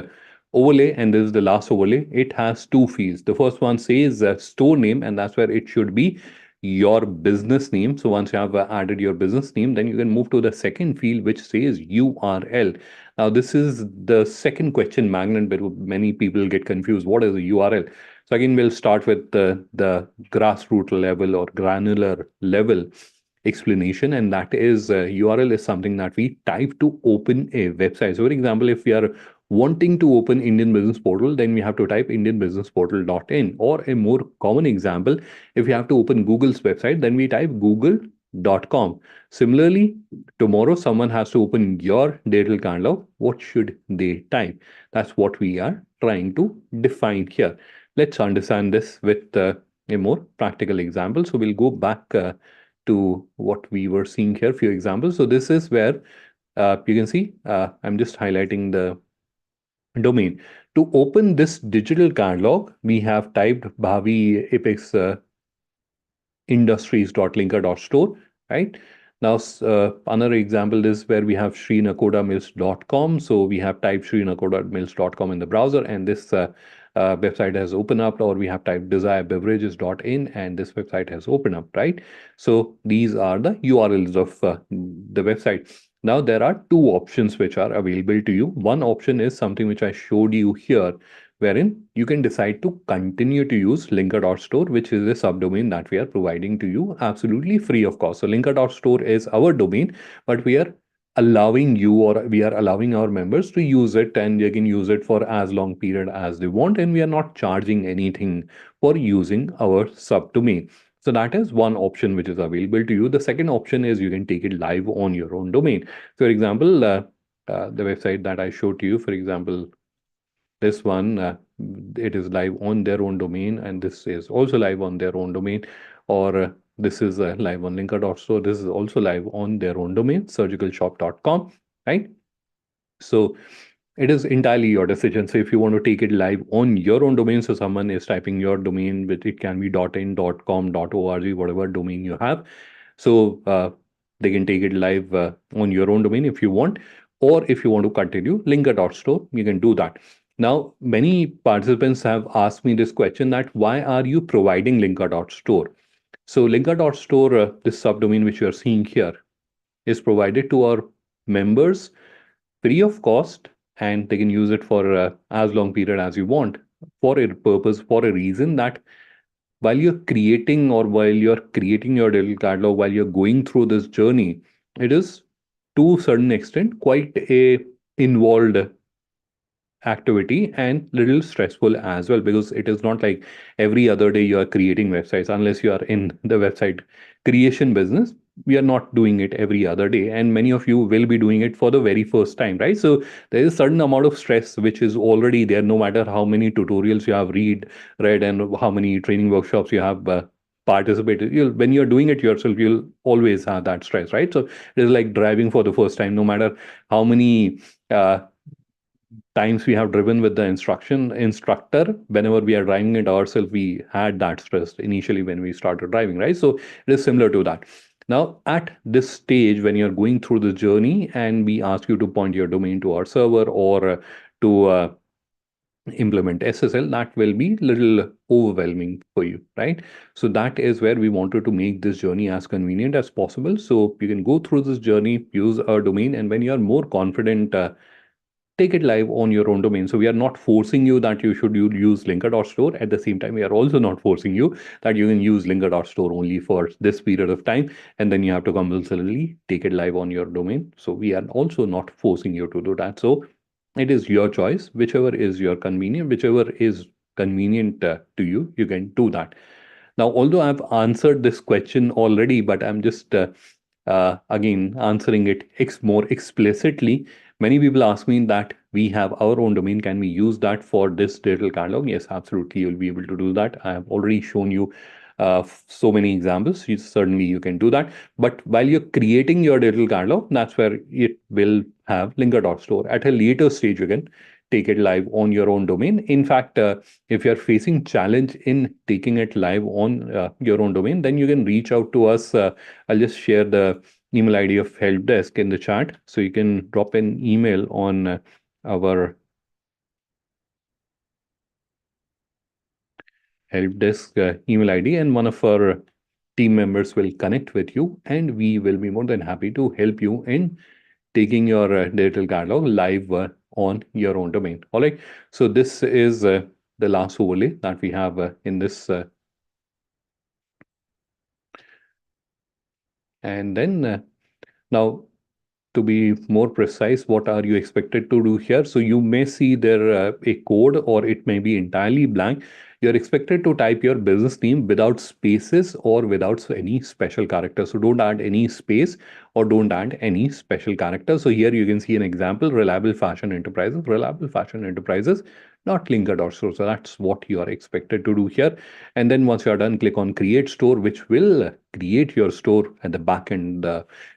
overlay. And this is the last overlay. It has two fields. The first one says store name, and that's where it should be your business name. So once you have added your business name, then you can move to the second field, which says URL. Now, this is the second question magnet, but many people get confused. What is a URL? So again, we'll start with the grassroots level or granular level explanation, and that is URL is something that we type to open a website. So, for example, if we are wanting to open Indian Business Portal, then we have to type indianbusinessportal.in. Or a more common example, if you have to open Google's website, then we type google.com. Similarly, tomorrow someone has to open your digital catalog. What should they type? That's what we are trying to define here. Let's understand this with a more practical example. So we'll go back to what we were seeing here, few examples. So this is where you can see I'm just highlighting the domain. To open this digital catalog, we have typed Bhavi Apex industries.linker.store, right? Now, another example is where we have srinakodamills.com. So we have typed srinakodamills.com in the browser, and this website has opened up, or we have typed desirebeverages.in and this website has opened up, right? So these are the URLs of the website. Now there are two options which are available to you. One option is something which I showed you here, wherein you can decide to continue to use linker.store, which is a subdomain that we are providing to you absolutely free of cost. So linker.store is our domain, but we are allowing you, or we are allowing our members to use it, and they can use it for as long period as they want, and we are not charging anything for using our subdomain. So that is one option which is available to you. The second option is you can take it live on your own domain. For example, the website that I showed to you, for example, this one, it is live on their own domain, and this is also live on their own domain, or this is live on linker.store. This is also live on their own domain, surgicalshop.com, right? So it is entirely your decision. So if you want to take it live on your own domain, so someone is typing your domain, but it can be .in, .com, .org, whatever domain you have. So they can take it live on your own domain if you want, or if you want to continue linker.store, you can do that. Now, many participants have asked me this question, that why are you providing linker.store? So linker.store, this subdomain which you are seeing here, is provided to our members free of cost, and they can use it for as long period as you want, for a purpose, for a reason, that while you're creating, or while you're creating your digital catalog, while you're going through this journey, it is to a certain extent quite a involved activity and little stressful as well, because it is not like every other day you are creating websites. Unless you are in the website creation business, we are not doing it every other day, and many of you will be doing it for the very first time, right? So there is a certain amount of stress which is already there, no matter how many tutorials you have read and how many training workshops you have participated. When you're doing it yourself, you'll always have that stress, right? So it is like driving for the first time. No matter how many times we have driven with the instructor, whenever we are driving it ourselves, we had that stress initially when we started driving, right? So it is similar to that. Now at this stage, when you're going through the journey and we ask you to point your domain to our server, or to implement SSL, that will be little overwhelming for you, right? So that is where we wanted to make this journey as convenient as possible, so you can go through this journey, use our domain, and when you are more confident, take it live on your own domain. So we are not forcing you that you should use linker.store. At the same time, we are also not forcing you that you can use linker.store only for this period of time, and then you have to compulsorily take it live on your domain. So we are also not forcing you to do that. So it is your choice, whichever is your convenient, whichever is convenient to you, you can do that. Now, although I've answered this question already, but I'm just again answering it more explicitly. Many people ask me that we have our own domain. Can we use that for this digital catalog? Yes, absolutely. You'll be able to do that. I have already shown you so many examples. Certainly, you can do that. But while you're creating your digital catalog, that's where it will have linker.store. At a later stage, you can take it live on your own domain. In fact, if you're facing challenge in taking it live on your own domain, then you can reach out to us. I'll just share the email ID of help desk in the chat, so you can drop an email on our help desk email ID, and one of our team members will connect with you, and we will be more than happy to help you in taking your digital catalog live on your own domain. All right. So this is the last overlay that we have in this. And then now, to be more precise, what are you expected to do here? So you may see there a code, or it may be entirely blank. You're expected to type your business name without spaces or without any special characters. So don't add any space or don't add any special characters. So here you can see an example: Reliable Fashion Enterprises, not linker.store. So that's what you are expected to do here. And then once you are done, click on Create Store, which will create your store at the back end.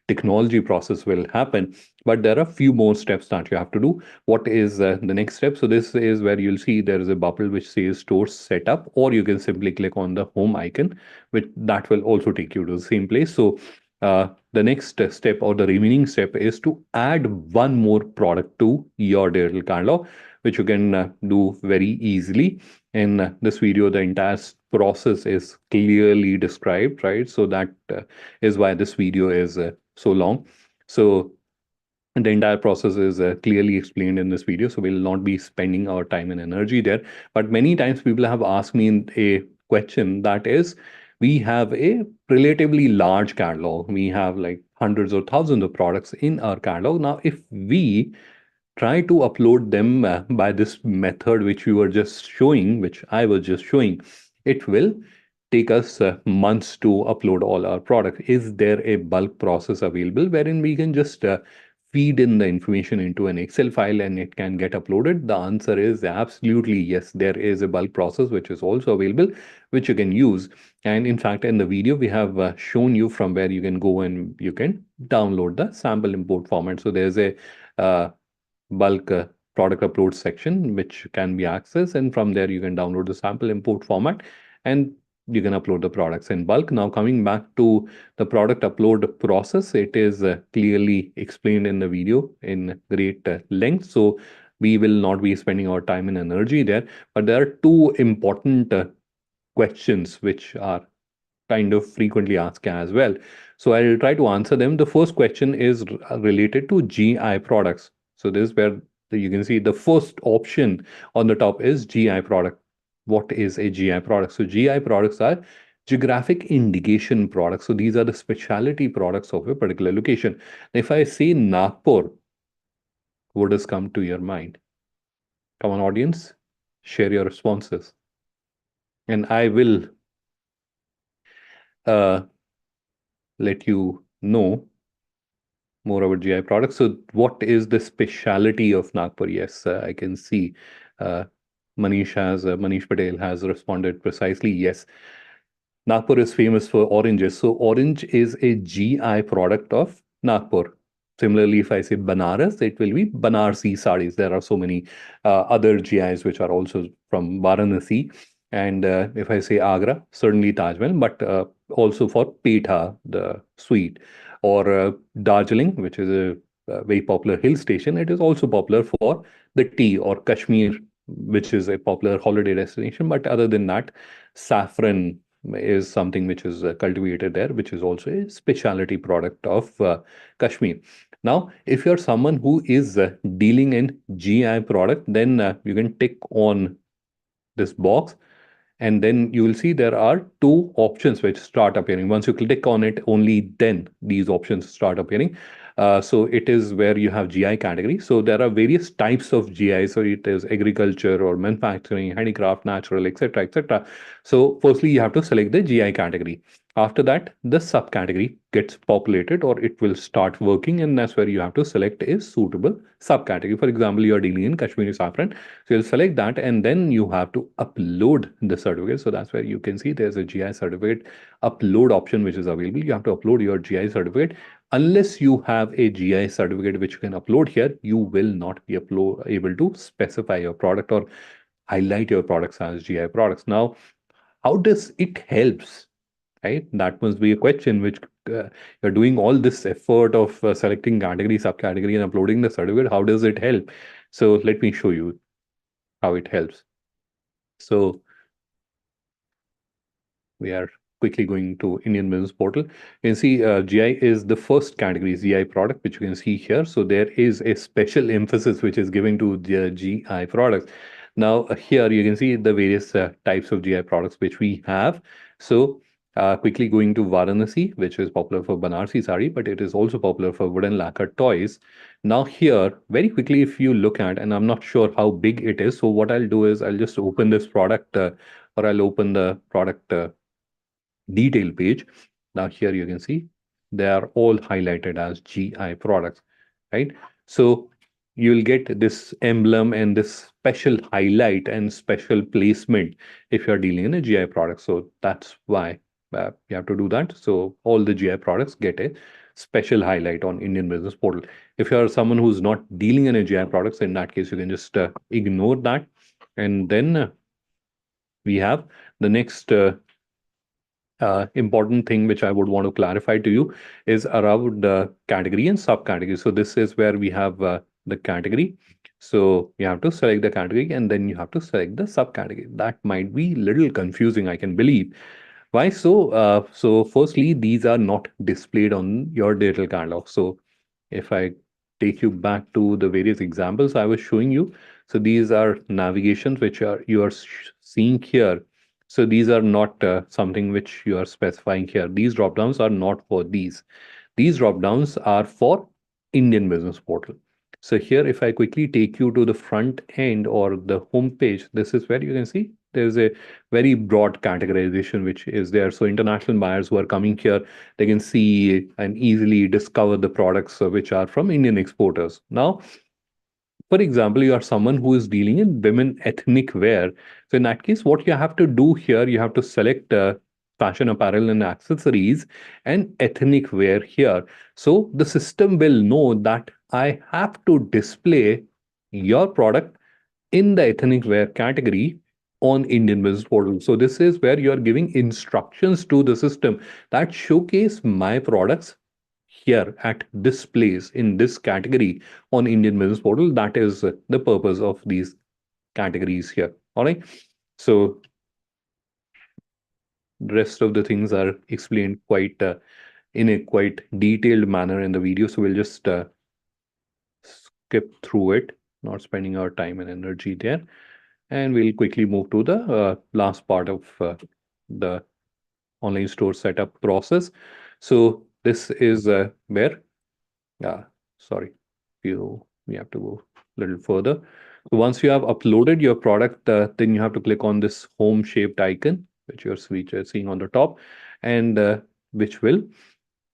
Technology process will happen, but there are a few more steps that you have to do. What is the next step? So this is where you'll see there is a bubble which says store setup, or you can simply click on the home icon, which that will also take you to the same place. So the next step, or the remaining step, is to add one more product to your digital catalog, which you can do very easily. In this video, the entire process is clearly described, right? So that is why this video is so long. So the entire process is clearly explained in this video, so we'll not be spending our time and energy there. But many times people have asked me a question, that is, we have a relatively large catalog. We have like hundreds or thousands of products in our catalog. Now, if we try to upload them by this method which we were just showing, which I was just showing, it will take us months to upload all our products. Is there a bulk process available wherein we can just feed in the information into an Excel file and it can get uploaded? The answer is absolutely yes. There is a bulk process which is also available, which you can use. And in fact, in the video, we have shown you from where you can go and you can download the sample import format. So there's a uh, bulk product upload section which can be accessed, and from there you can download the sample import format and you can upload the products in bulk. Now, coming back to the product upload process, it is clearly explained in the video in great length, so we will not be spending our time and energy there. But there are two important questions which are kind of frequently asked as well. So I'll try to answer them. The first question is related to GI products. So this is where you can see the first option on the top is GI product. What is a GI product? So GI products are geographic indication products. So these are the specialty products of a particular location. If I say Nagpur, what does come to your mind? Come on, audience, share your responses. And I will uh, let you know more about GI products. So, what is the speciality of Nagpur? Yes, I can see uh, Manish Patel has responded precisely. Yes, Nagpur is famous for oranges. So, orange is a GI product of Nagpur. Similarly, if I say Banaras, it will be Banarsi sarees. There are so many other GIs which are also from Varanasi. And if I say Agra, certainly Taj Mahal, but also for Petha, the sweet, or Darjeeling, which is a very popular hill station. It is also popular for the tea, or Kashmir, which is a popular holiday destination. But other than that, saffron is something which is cultivated there, which is also a specialty product of Kashmir. Now, if you're someone who is dealing in GI product, then you can tick on this box, and then you will see there are two options which start appearing. Once you click on it, only then these options start appearing. So it is where you have GI category. So there are various types of GI. So it is agriculture or manufacturing, handicraft, natural, etc., etc. So firstly, you have to select the GI category. After that, the subcategory gets populated or it will start working, and that's where you have to select a suitable subcategory. For example, you are dealing in Kashmiri saffron, so you'll select that and then you have to upload the certificate. So that's where you can see there's a GI certificate upload option which is available. You have to upload your GI certificate. Unless you have a GI certificate which you can upload here, you will not be able to specify your product or highlight your products as GI products. Now, how does it helps? Right? That must be a question which you're doing all this effort of selecting category, subcategory, and uploading the certificate. How does it help? So let me show you how it helps. So we are quickly going to Indian Business Portal. You can see GI is the first category, GI product, which you can see here. So there is a special emphasis which is given to the GI products. Now here you can see the various types of GI products which we have. So quickly going to Varanasi, which is popular for Banarsi sari, but it is also popular for wooden lacquer toys. Now here, very quickly, if you look at, and I'm not sure how big it is, so what I'll do is I'll just open this product or I'll open the product detail page. Now here you can see they are all highlighted as GI products, right? So you'll get this emblem and this special highlight and special placement if you're dealing in a GI product. So that's why you have to do that. So all the GI products get a special highlight on Indian Business Portal. If you're someone who's not dealing in a GI products, in that case, you can just ignore that. And then we have the next important thing which I would want to clarify to you is around category and subcategory. So this is where we have the category. So you have to select the category and then you have to select the subcategory. That might be a little confusing, I can believe. Why so? So firstly, these are not displayed on your digital catalog. So if I take you back to the various examples I was showing you, so these are navigations which are you are seeing here. So these are not something which you are specifying here. These drop downs are not for these. These drop downs are for Indian Business Portal. So here, if I quickly take you to the front end or the home page, this is where you can see there's a very broad categorization which is there. So international buyers who are coming here, they can see and easily discover the products which are from Indian exporters. Now, for example, you are someone who is dealing in women ethnic wear. So in that case, what you have to do here, you have to select fashion apparel and accessories and ethnic wear here. So the system will know that I have to display your product in the ethnic wear category on Indian Business Portal. So this is where you are giving instructions to the system that showcase my products here at this place in this category on Indian Business Portal. That is the purpose of these categories here. All right. So the rest of the things are explained quite in a quite detailed manner in the video. So we'll just skip through it, not spending our time and energy there. And we'll quickly move to the last part of the online store setup process. So this is where, sorry, we have to go a little further. So once you have uploaded your product, then you have to click on this home shaped icon, which you're seeing on the top, and which will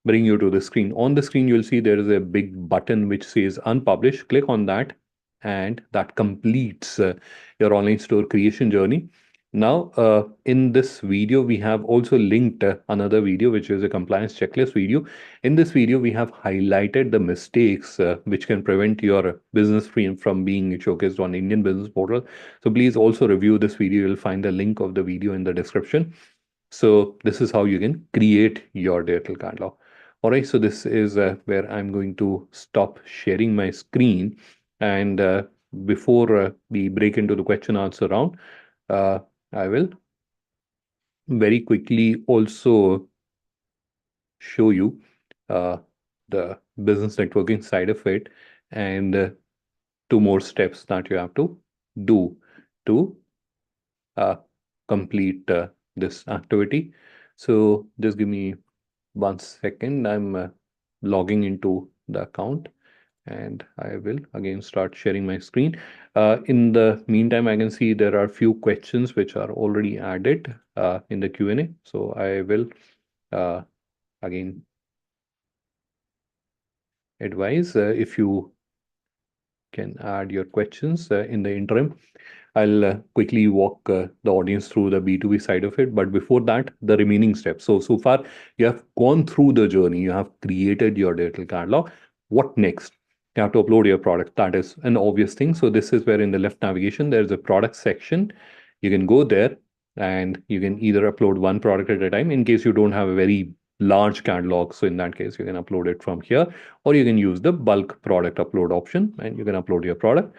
bring you to the screen. On the screen, you'll see there is a big button which says unpublished. Click on that, and that completes your online store creation journey. Now, in this video, we have also linked another video, which is a compliance checklist video. In this video, we have highlighted the mistakes which can prevent your business from being showcased on Indian Business Portal. So please also review this video. You'll find the link of the video in the description. So this is how you can create your digital catalog. All right, so this is where I'm going to stop sharing my screen. And before we break into the question answer round, uh, I will very quickly also show you uh, the business networking side of it and two more steps that you have to do to uh, complete this activity. So just give me 1 second. I'm logging into the account and I will again start sharing my screen. In the meantime, I can see there are few questions which are already added in the Q&A. So I will uh, again advise if you can add your questions in the interim. I'll quickly walk the audience through the B2B side of it. But before that, the remaining steps. So far, you have gone through the journey. You have created your digital catalog. What next? You have to upload your product. That is an obvious thing. So this is where in the left navigation, there's a product section. You can go there and you can either upload one product at a time in case you don't have a very large catalog. So in that case, you can upload it from here, or you can use the bulk product upload option and you can upload your product.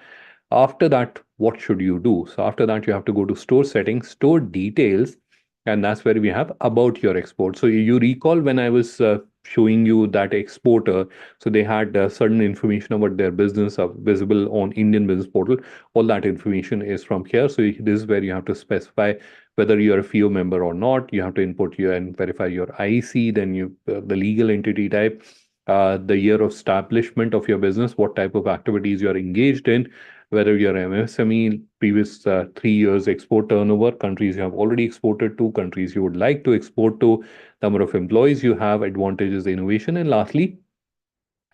After that, what should you do? So after that, you have to go to store settings, store details, and that's where we have about your export. So you recall when I was showing you that exporter, so they had certain information about their business visible on Indian Business Portal. All that information is from here. So this is where you have to specify whether you're a FIO member or not. You have to input your and verify your IC, then you the legal entity type, the year of establishment of your business, what type of activities you're engaged in, whether you're MSME, previous 3 years export turnover, countries you have already exported to, countries you would like to export to, number of employees you have, advantages, innovation, and lastly,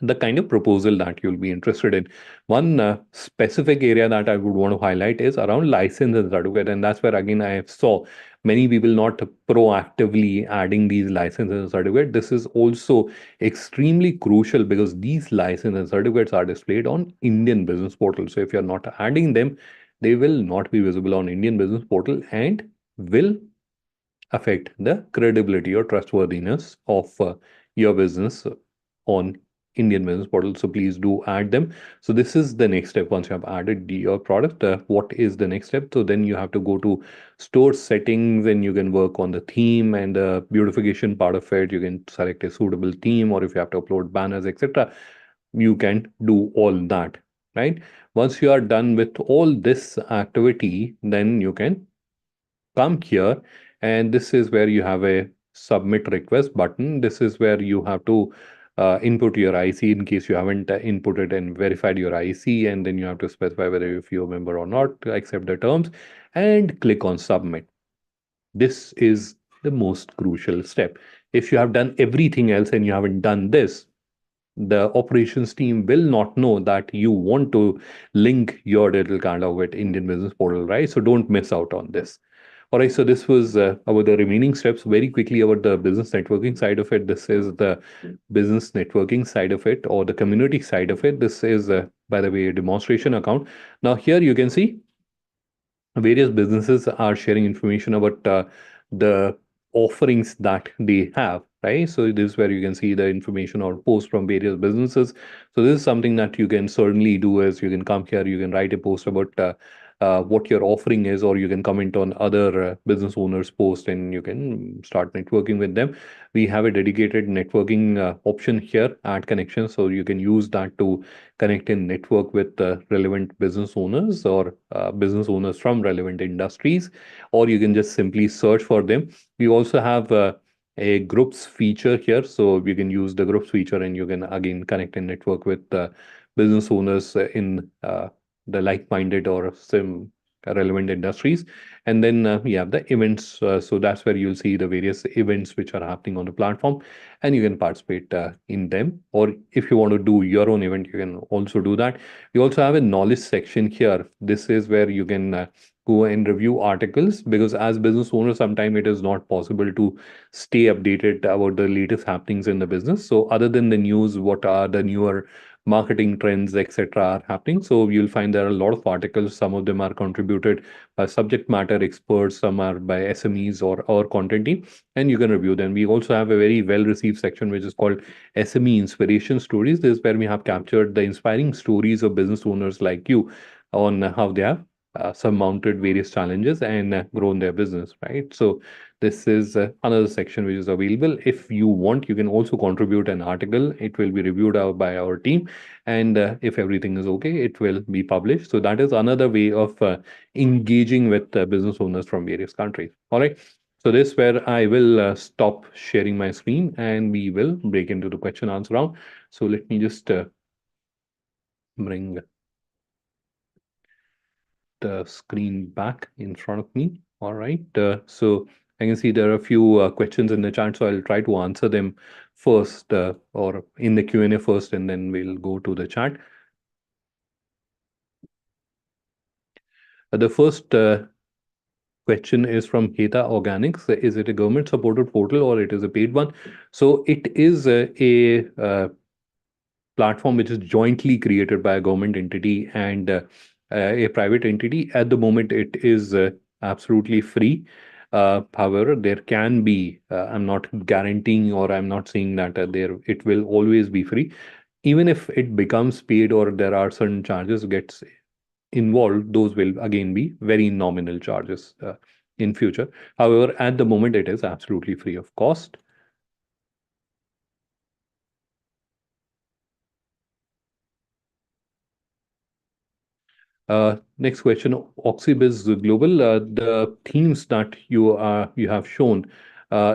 the kind of proposal that you'll be interested in. One specific area that I would want to highlight is around license and certificate, and that's where again I saw many people not proactively adding these licenses and certificate. This is also extremely crucial because these licenses and certificates are displayed on Indian Business Portal. So if you're not adding them, they will not be visible on Indian Business Portal and will affect the credibility or trustworthiness of your business on Indian business portal. So please do add them. So this is the next step. Once you have added your product, what is the next step? So then you have to go to store settings and you can work on the theme and the beautification part of it. You can select a suitable theme, or if you have to upload banners, etc., you can do all that, right? Once you are done with all this activity, then you can come here, and this is where you have a submit request button. This is where you have to input your IC in case you haven't inputted and verified your IC, and then you have to specify whether if you're a member or not, accept the terms, and click on submit. This is the most crucial step. If you have done everything else and you haven't done this, the operations team will not know that you want to link your digital catalog with Indian business portal, right? So don't miss out on this. All right, so this was about the remaining steps. Very quickly about the business networking side of it. This is the business networking side of it, or the community side of it. This is, by the way, a demonstration account. Now here you can see various businesses are sharing information about the offerings that they have, right? So this is where you can see the information or posts from various businesses. So this is something that you can certainly do, is you can come here, you can write a post about what your offering is, or you can comment on other business owners post and you can start networking with them. We have a dedicated networking option here, add connection, so you can use that to connect and network with relevant business owners, or business owners from relevant industries, or you can just simply search for them. We also have a groups feature here, so you can use the groups feature and you can again connect and network with business owners in the like-minded or some relevant industries. And then we have the events, so that's where you'll see the various events which are happening on the platform, and you can participate in them. Or if you want to do your own event, you can also do that. We also have a knowledge section here. This is where you can go and review articles, because as business owners, sometimes it is not possible to stay updated about the latest happenings in the business. So other than the news, what are the newer marketing trends, etc., are happening. So you'll find there are a lot of articles. Some of them are contributed by subject matter experts, some are by SMEs or content team, and you can review them. We also have a very well received section which is called SME Inspiration Stories. This is where we have captured the inspiring stories of business owners like you on how they have surmounted various challenges and grown their business, right? So this is another section which is available. If you want, you can also contribute an article. It will be reviewed out by our team, and if everything is okay, it will be published. So that is another way of engaging with business owners from various countries. All right. So this is where I will stop sharing my screen and we will break into the question answer round. So let me just bring the screen back in front of me. All right. So I can see there are a few questions in the chat, so I'll try to answer them first, or in the Q&A first, and then we'll go to the chat. The first question is from Heta Organics. Is it a government supported portal or it is a paid one? So it is a platform which is jointly created by a government entity and a private entity. At the moment, it is absolutely free. However, there can be, I'm not guaranteeing or I'm not saying that it will always be free. Even if it becomes paid or there are certain charges gets involved, those will again be very nominal charges in future. However, at the moment, it is absolutely free of cost. Next question, Oxybiz Global. The themes that you have shown,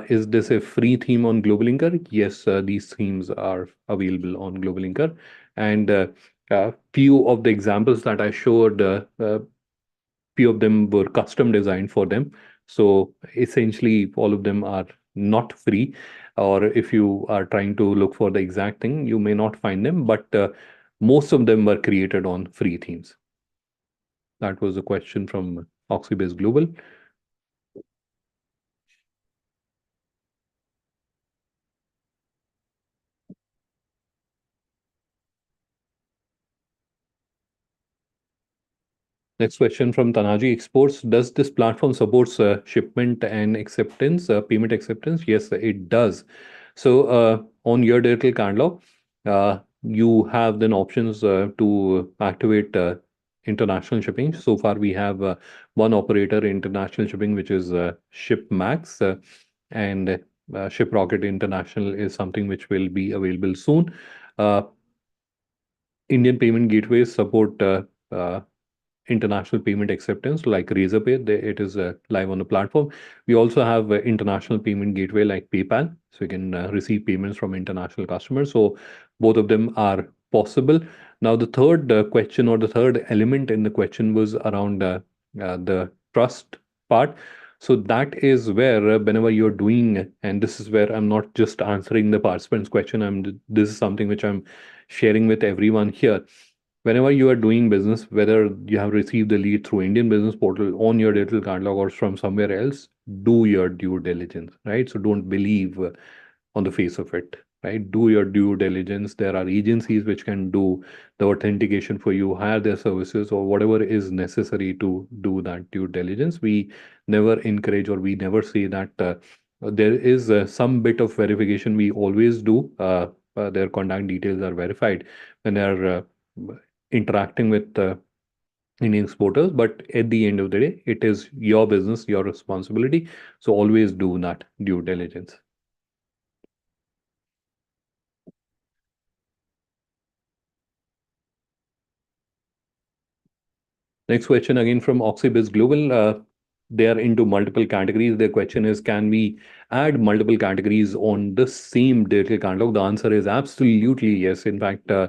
is this a free theme on GlobalLinker? Yes, these themes are available on GlobalLinker, and few of the examples that I showed, few of them were custom designed for them. So essentially, all of them are not free, or if you are trying to look for the exact thing, you may not find them, but most of them were created on free themes. That was a question from Oxybase Global. Next question from Tanaji Exports. Does this platform supports shipment and acceptance, payment acceptance? Yes, it does. So on your digital catalog, you have then options to activate international shipping. So far, we have one operator international shipping, which is ShipMax, and ShipRocket International is something which will be available soon. Uh, Indian payment gateways support international payment acceptance like Razorpay. It is live on the platform. We also have international payment gateway like PayPal, so you can receive payments from international customers. So both of them are possible. Now the third question or the third element in the question was around the trust part. So that is where whenever you're doing, and this is where I'm not just answering the participant's question. This is something which I'm sharing with everyone here. Whenever you are doing business, whether you have received the lead through Indian Business Portal on your digital catalog or from somewhere else, do your due diligence, right? So don't believe on the face of it, right? Do your due diligence. There are agencies which can do the authentication for you, hire their services, or whatever is necessary to do that due diligence. We never encourage or we never say that there is some bit of verification we always do. Their contact details are verified when they are interacting with Indian exporters, but at the end of the day, it is your business, your responsibility. So always do that due diligence. Next question again from Oxybiz Global. They are into multiple categories. Their question is, can we add multiple categories on the same digital catalog? The answer is absolutely yes. In fact, uh,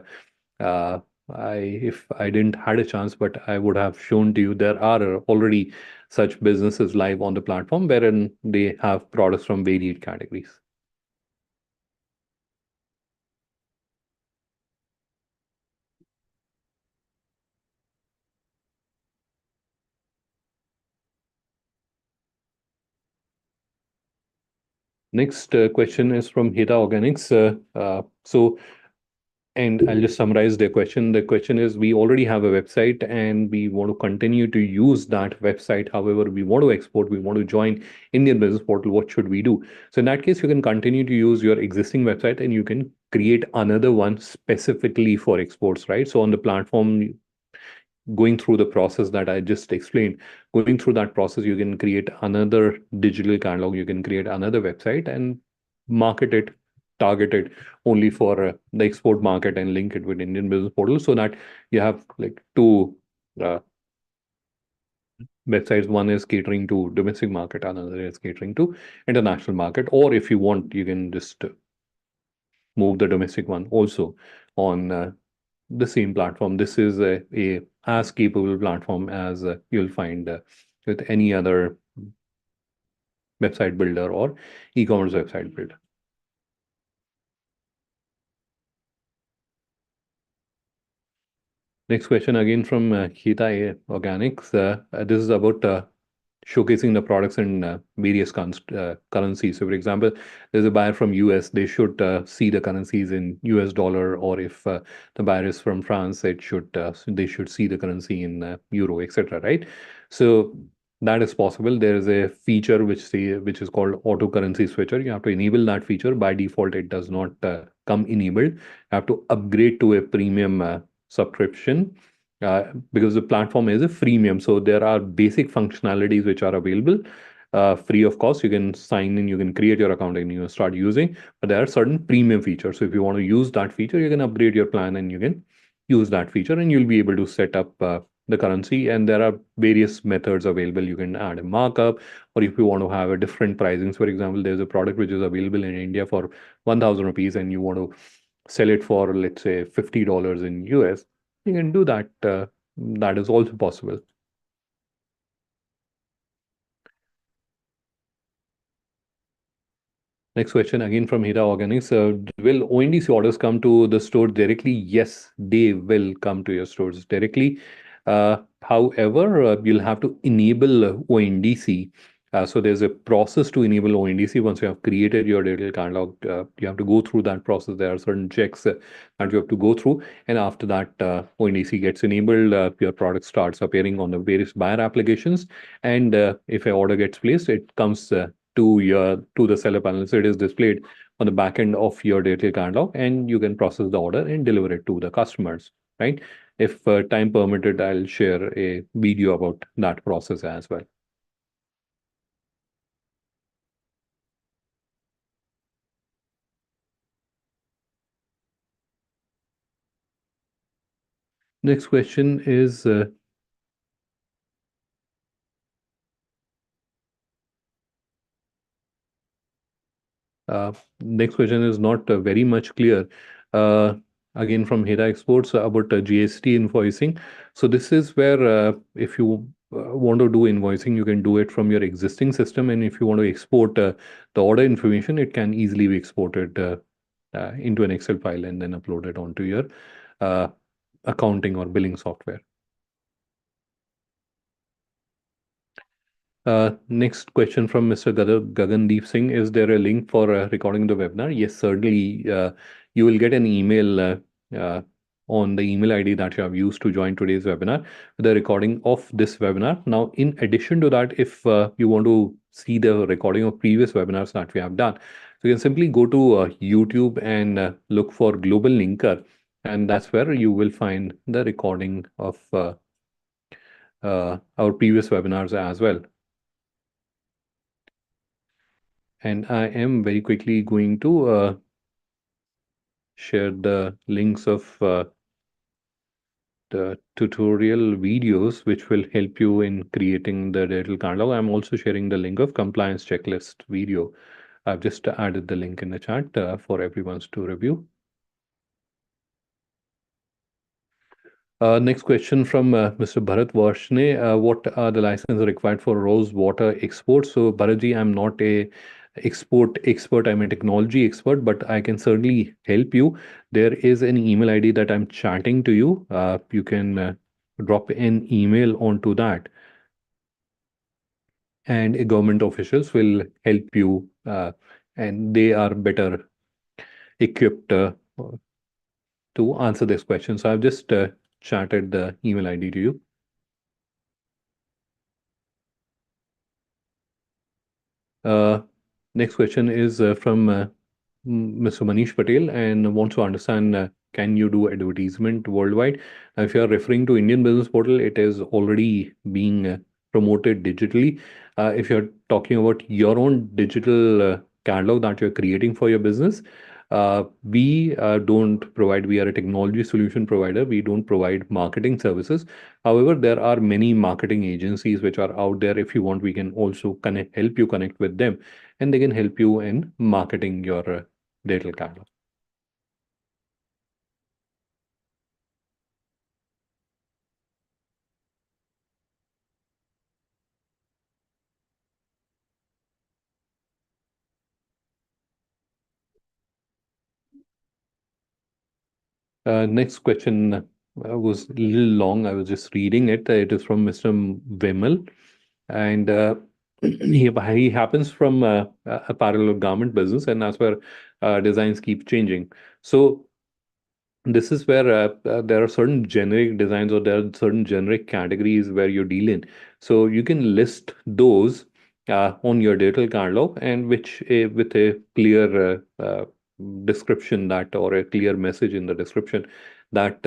if I didn't had a chance, but I would have shown to you there are already such businesses live on the platform wherein they have products from varied categories. Next question is from Hita Organics. And I'll just summarize their question. The question is, we already have a website and we want to continue to use that website. However, we want to export, we want to join Indian Business Portal. What should we do? So in that case, you can continue to use your existing website and you can create another one specifically for exports, right? So on the platform, going through the process that I just explained, going through that process, you can create another digital catalog, you can create another website and market it, target it only for the export market and link it with Indian Business Portal so that you have like two uh, websites. One is catering to domestic market, another is catering to international market. Or if you want, you can just move the domestic one also on the same platform. This is a as capable platform as you'll find with any other website builder or e-commerce website builder. Next question again from Hita Organics. This is about showcasing the products in various currencies. So, for example, there's a buyer from US, they should see the currencies in US dollar, or if the buyer is from France, they should see the currency in euro, etc. Right? So that is possible. There is a feature which is called auto currency switcher. You have to enable that feature. By default, it does not come enabled. You have to upgrade to a premium subscription because the platform is a freemium. So there are basic functionalities which are available free of cost. You can sign in, you can create your account and you start using, but there are certain premium features. So if you want to use that feature, you can upgrade your plan and you can use that feature and you'll be able to set up the currency. And there are various methods available. You can add a markup, or if you want to have a different pricings. For example, there's a product which is available in India for 1,000 rupees and you want to sell it for, let's say, $50 in US, you can do that. That is also possible. Next question again from Hira Organics. Will ONDC orders come to the store directly? Yes, they will come to your stores directly. However, you'll have to enable ONDC. So there's a process to enable ONDC. Once you have created your digital catalog, you have to go through that process. There are certain checks that you have to go through. And after that, ONDC gets enabled. Your product starts appearing on the various buyer applications. And if an order gets placed, it comes to the seller panel. So it is displayed on the back end of your digital catalog, and you can process the order and deliver it to the customers, right? If time permitted, I'll share a video about that process as well. Next question is next question is not very much clear. Uh, Again, from Hera Exports about GST invoicing. So this is where if you want to do invoicing, you can do it from your existing system, and if you want to export the order information, it can easily be exported into an Excel file and then uploaded onto your uh, accounting or billing software. Next question from Mr. Gagandeep Singh. Is there a link for recording the webinar? Yes, certainly. You will get an email uh, on the email ID that you have used to join today's webinar with the recording of this webinar. Now, in addition to that, if you want to see the recording of previous webinars that we have done, so you can simply go to YouTube and look for GlobalLinker, and that's where you will find the recording of our previous webinars as well. And I am very quickly going to share the links of the tutorial videos which will help you in creating the digital catalog. I'm also sharing the link of compliance checklist video. I've just added the link in the chat for everyone to review. Next question from Mr. Bharat Varshne. What are the licenses required for rose water export? So, Bharatji, I'm not a export expert. I'm a technology expert, but I can certainly help you. There is an email ID that I'm chatting to you. You can drop an email onto that, and government officials will help you, and they are better equipped to answer this question. So, I've just chatted the email ID to you. Uh, Next question is from Mr. Manish Patel and wants to understand, can you do advertisement worldwide? If you are referring to Indian Business Portal, it is already being promoted digitally. If you're talking about your own digital catalog that you're creating for your business, we don't provide, we are a technology solution provider. We don't provide marketing services. However, there are many marketing agencies which are out there. If you want, we can also help you connect with them, and they can help you in marketing your digital catalog. Next question was a little long. I was just reading it. It is from Mr. Vimal, and he happens from a parallel garment business, and that's where designs keep changing. So this is where there are certain generic designs or there are certain generic categories where you deal in. So you can list those on your digital catalog, and which with a clear description that, or a clear message in the description that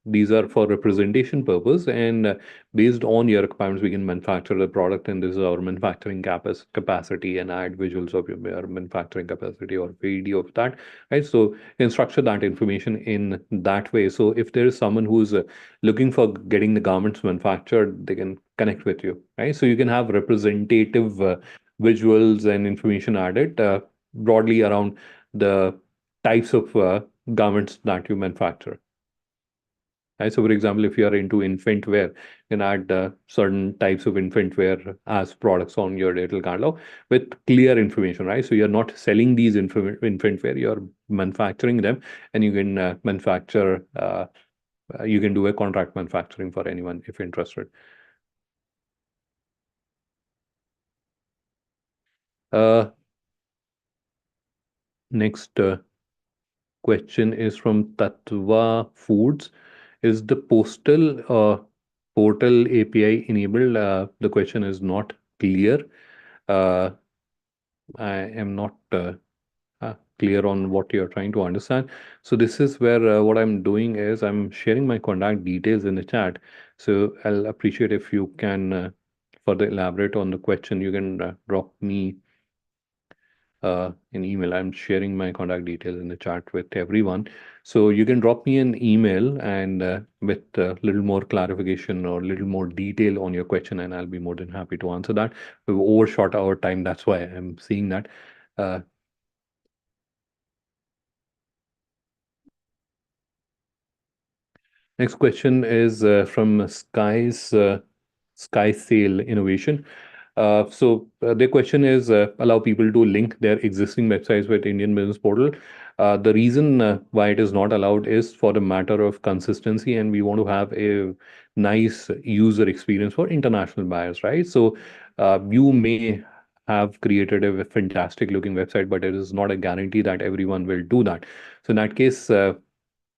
these are for representation purpose, and based on your requirements we can manufacture the product, and this is our manufacturing capacity, and add visuals of your manufacturing capacity or video of that, right? So can structure that information in that way. So if there is someone who's looking for getting the garments manufactured, they can connect with you, right? So you can have representative visuals and information added broadly around the types of garments that you manufacture. Right? So, for example, if you are into infant wear, you can add certain types of infant wear as products on your digital catalog with clear information, right? So you're not selling these infant wear, you're manufacturing them, and you can manufacture, you can do a contract manufacturing for anyone if interested. Uh, Next question is from Tatva Foods. Is the postal portal API enabled? The question is not clear. I am not clear on what you're trying to understand. So this is where what I'm doing is I'm sharing my contact details in the chat. So I'll appreciate if you can further elaborate on the question. You can drop me an email. I'm sharing my contact details in the chat with everyone. So you can drop me an email and with a little more clarification or a little more detail on your question, and I'll be more than happy to answer that. We've overshot our time. That's why I'm seeing that. Uh, Next question is from Sky Sail Innovation. The question is allow people to link their existing websites with Indian Business Portal. The reason why it is not allowed is for the matter of consistency, and we want to have a nice user experience for international buyers, right? So you may have created a fantastic looking website, but it is not a guarantee that everyone will do that. So in that case,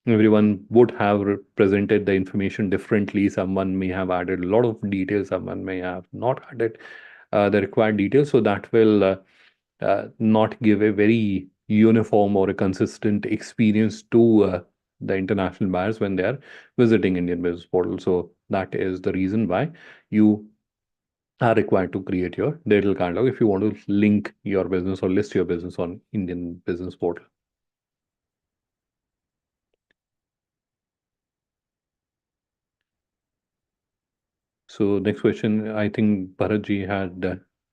everyone would have presented the information differently. Someone may have added a lot of details, someone may have not added the required details. So that will not give a very uniform or a consistent experience to the international buyers when they are visiting Indian Business Portal. So that is the reason why you are required to create your digital catalog if you want to link your business or list your business on Indian Business Portal. So next question, I think Bharat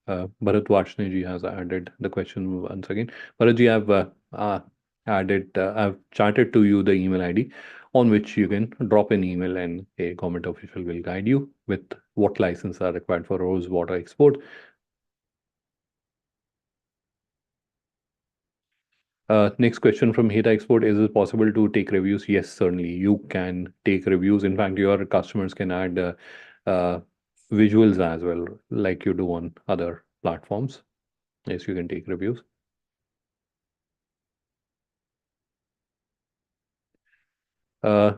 Vashne ji has added the question once again. Bharat ji, I've chatted to you the email ID on which you can drop an email and a government official will guide you with what license are required for rose water export. Next question from Heta Export. Is it possible to take reviews? Yes, certainly. You can take reviews. In fact, your customers can add uh, visuals as well, like you do on other platforms. Yes, you can take reviews. Uh,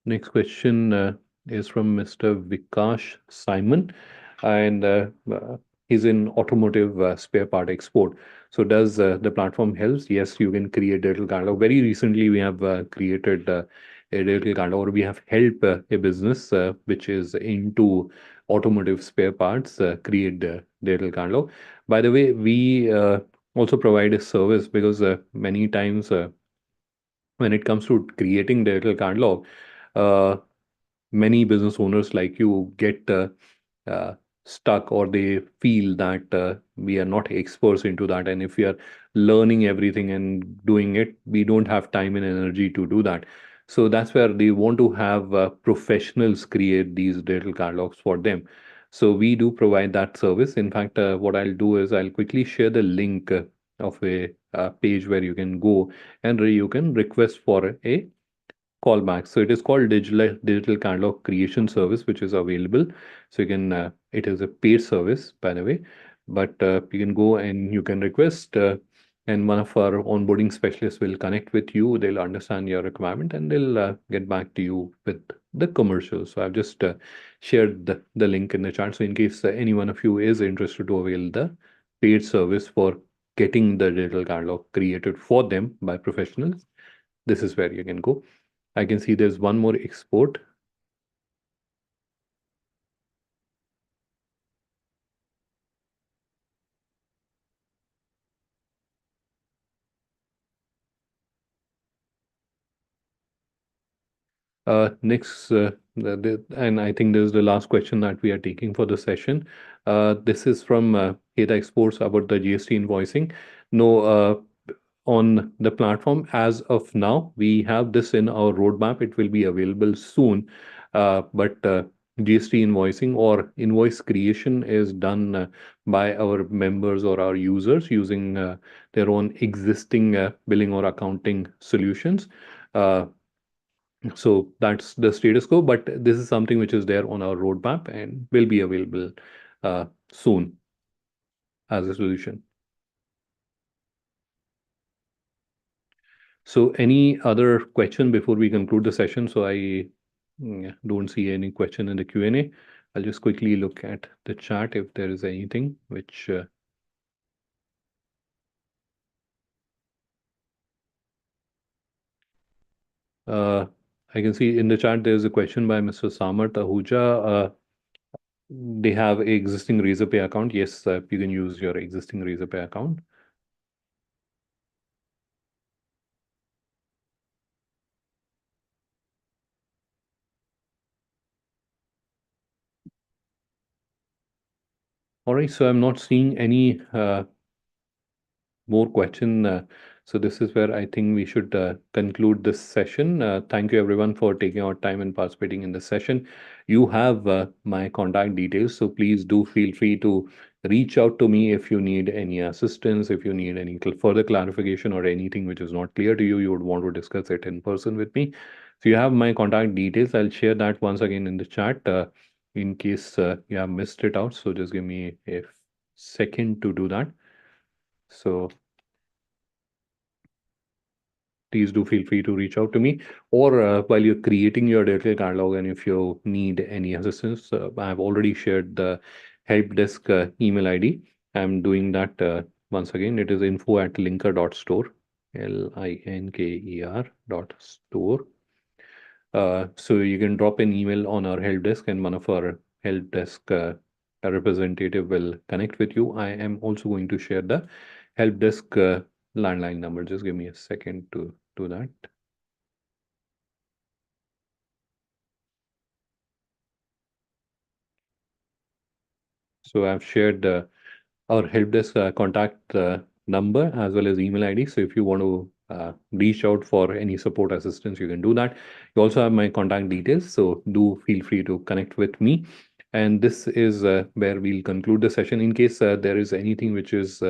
Next question is from Mr. Vikash Simon, and he's in automotive spare part export. So, does the platform helps? Yes, you can create digital catalog. Very recently, we have created a digital catalog, or we have helped a business which is into automotive spare parts create the digital catalog. By the way, we also provide a service because many times when it comes to creating digital catalog, uh, many business owners like you get uh, stuck or they feel that we are not experts into that, and if we are learning everything and doing it, we don't have time and energy to do that. So that's where they want to have professionals create these digital catalogs for them. So we do provide that service. In fact, what I'll do is I'll quickly share the link of a page where you can go and you can request for a callback. So it is called digital catalog creation service, which is available. So you can it is a paid service, by the way, but you can go and you can request, and one of our onboarding specialists will connect with you. They'll understand your requirement and they'll get back to you with the commercial. So I've just shared the link in the chat. So in case any one of you is interested to avail the paid service for getting the digital catalog created for them by professionals, this is where you can go. I can see there's one more export. Next, and I think this is the last question that we are taking for the session. This is from Heta Exports about the GST invoicing. No, on the platform as of now, we have this in our roadmap. It will be available soon, but GST invoicing or invoice creation is done by our members or our users using their own existing billing or accounting solutions. Uh, so that's the status quo, but this is something which is there on our roadmap and will be available soon as a solution. So any other question before we conclude the session? So I don't see any question in the Q&A. I'll just quickly look at the chat if there is anything which uh, I can see in the chat. There's a question by Mr. Samar Tahuja. They have a existing Razorpay account. Yes, you can use your existing Razorpay account. All right, so I'm not seeing any more question. So this is where I think we should conclude this session. Thank you everyone for taking out time and participating in this session. You have my contact details, so please do feel free to reach out to me if you need any assistance, if you need any further clarification or anything which is not clear to you, you would want to discuss it in person with me. So you have my contact details. I'll share that once again in the chat in case you have missed it out. So just give me a second to do that. So please do feel free to reach out to me. Or while you're creating your digital catalog, and if you need any assistance, I've already shared the help desk email ID. I'm doing that once again. It is info@linker.store, linker.store. So you can drop an email on our help desk, and one of our help desk representative will connect with you. I am also going to share the help desk landline number. Just give me a second to do that. So I've shared our help desk contact number as well as email ID. So if you want to reach out for any support assistance, you can do that. You also have my contact details, so do feel free to connect with me. And this is where we'll conclude the session. In case there is anything which is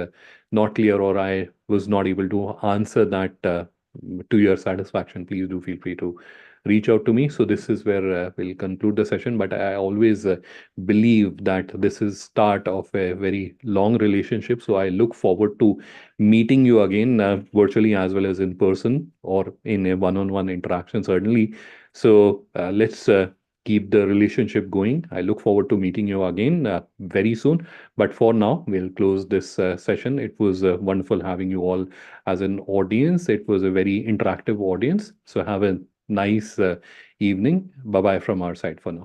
not clear or I was not able to answer that to your satisfaction, please do feel free to reach out to me. So this is where we'll conclude the session. But I always believe that this is start of a very long relationship. So I look forward to meeting you again virtually as well as in person or in a one-on-one interaction, certainly. So let's keep the relationship going. I look forward to meeting you again very soon. But for now, we'll close this session. It was wonderful having you all as an audience. It was a very interactive audience. So have a nice evening. Bye bye from our side for now.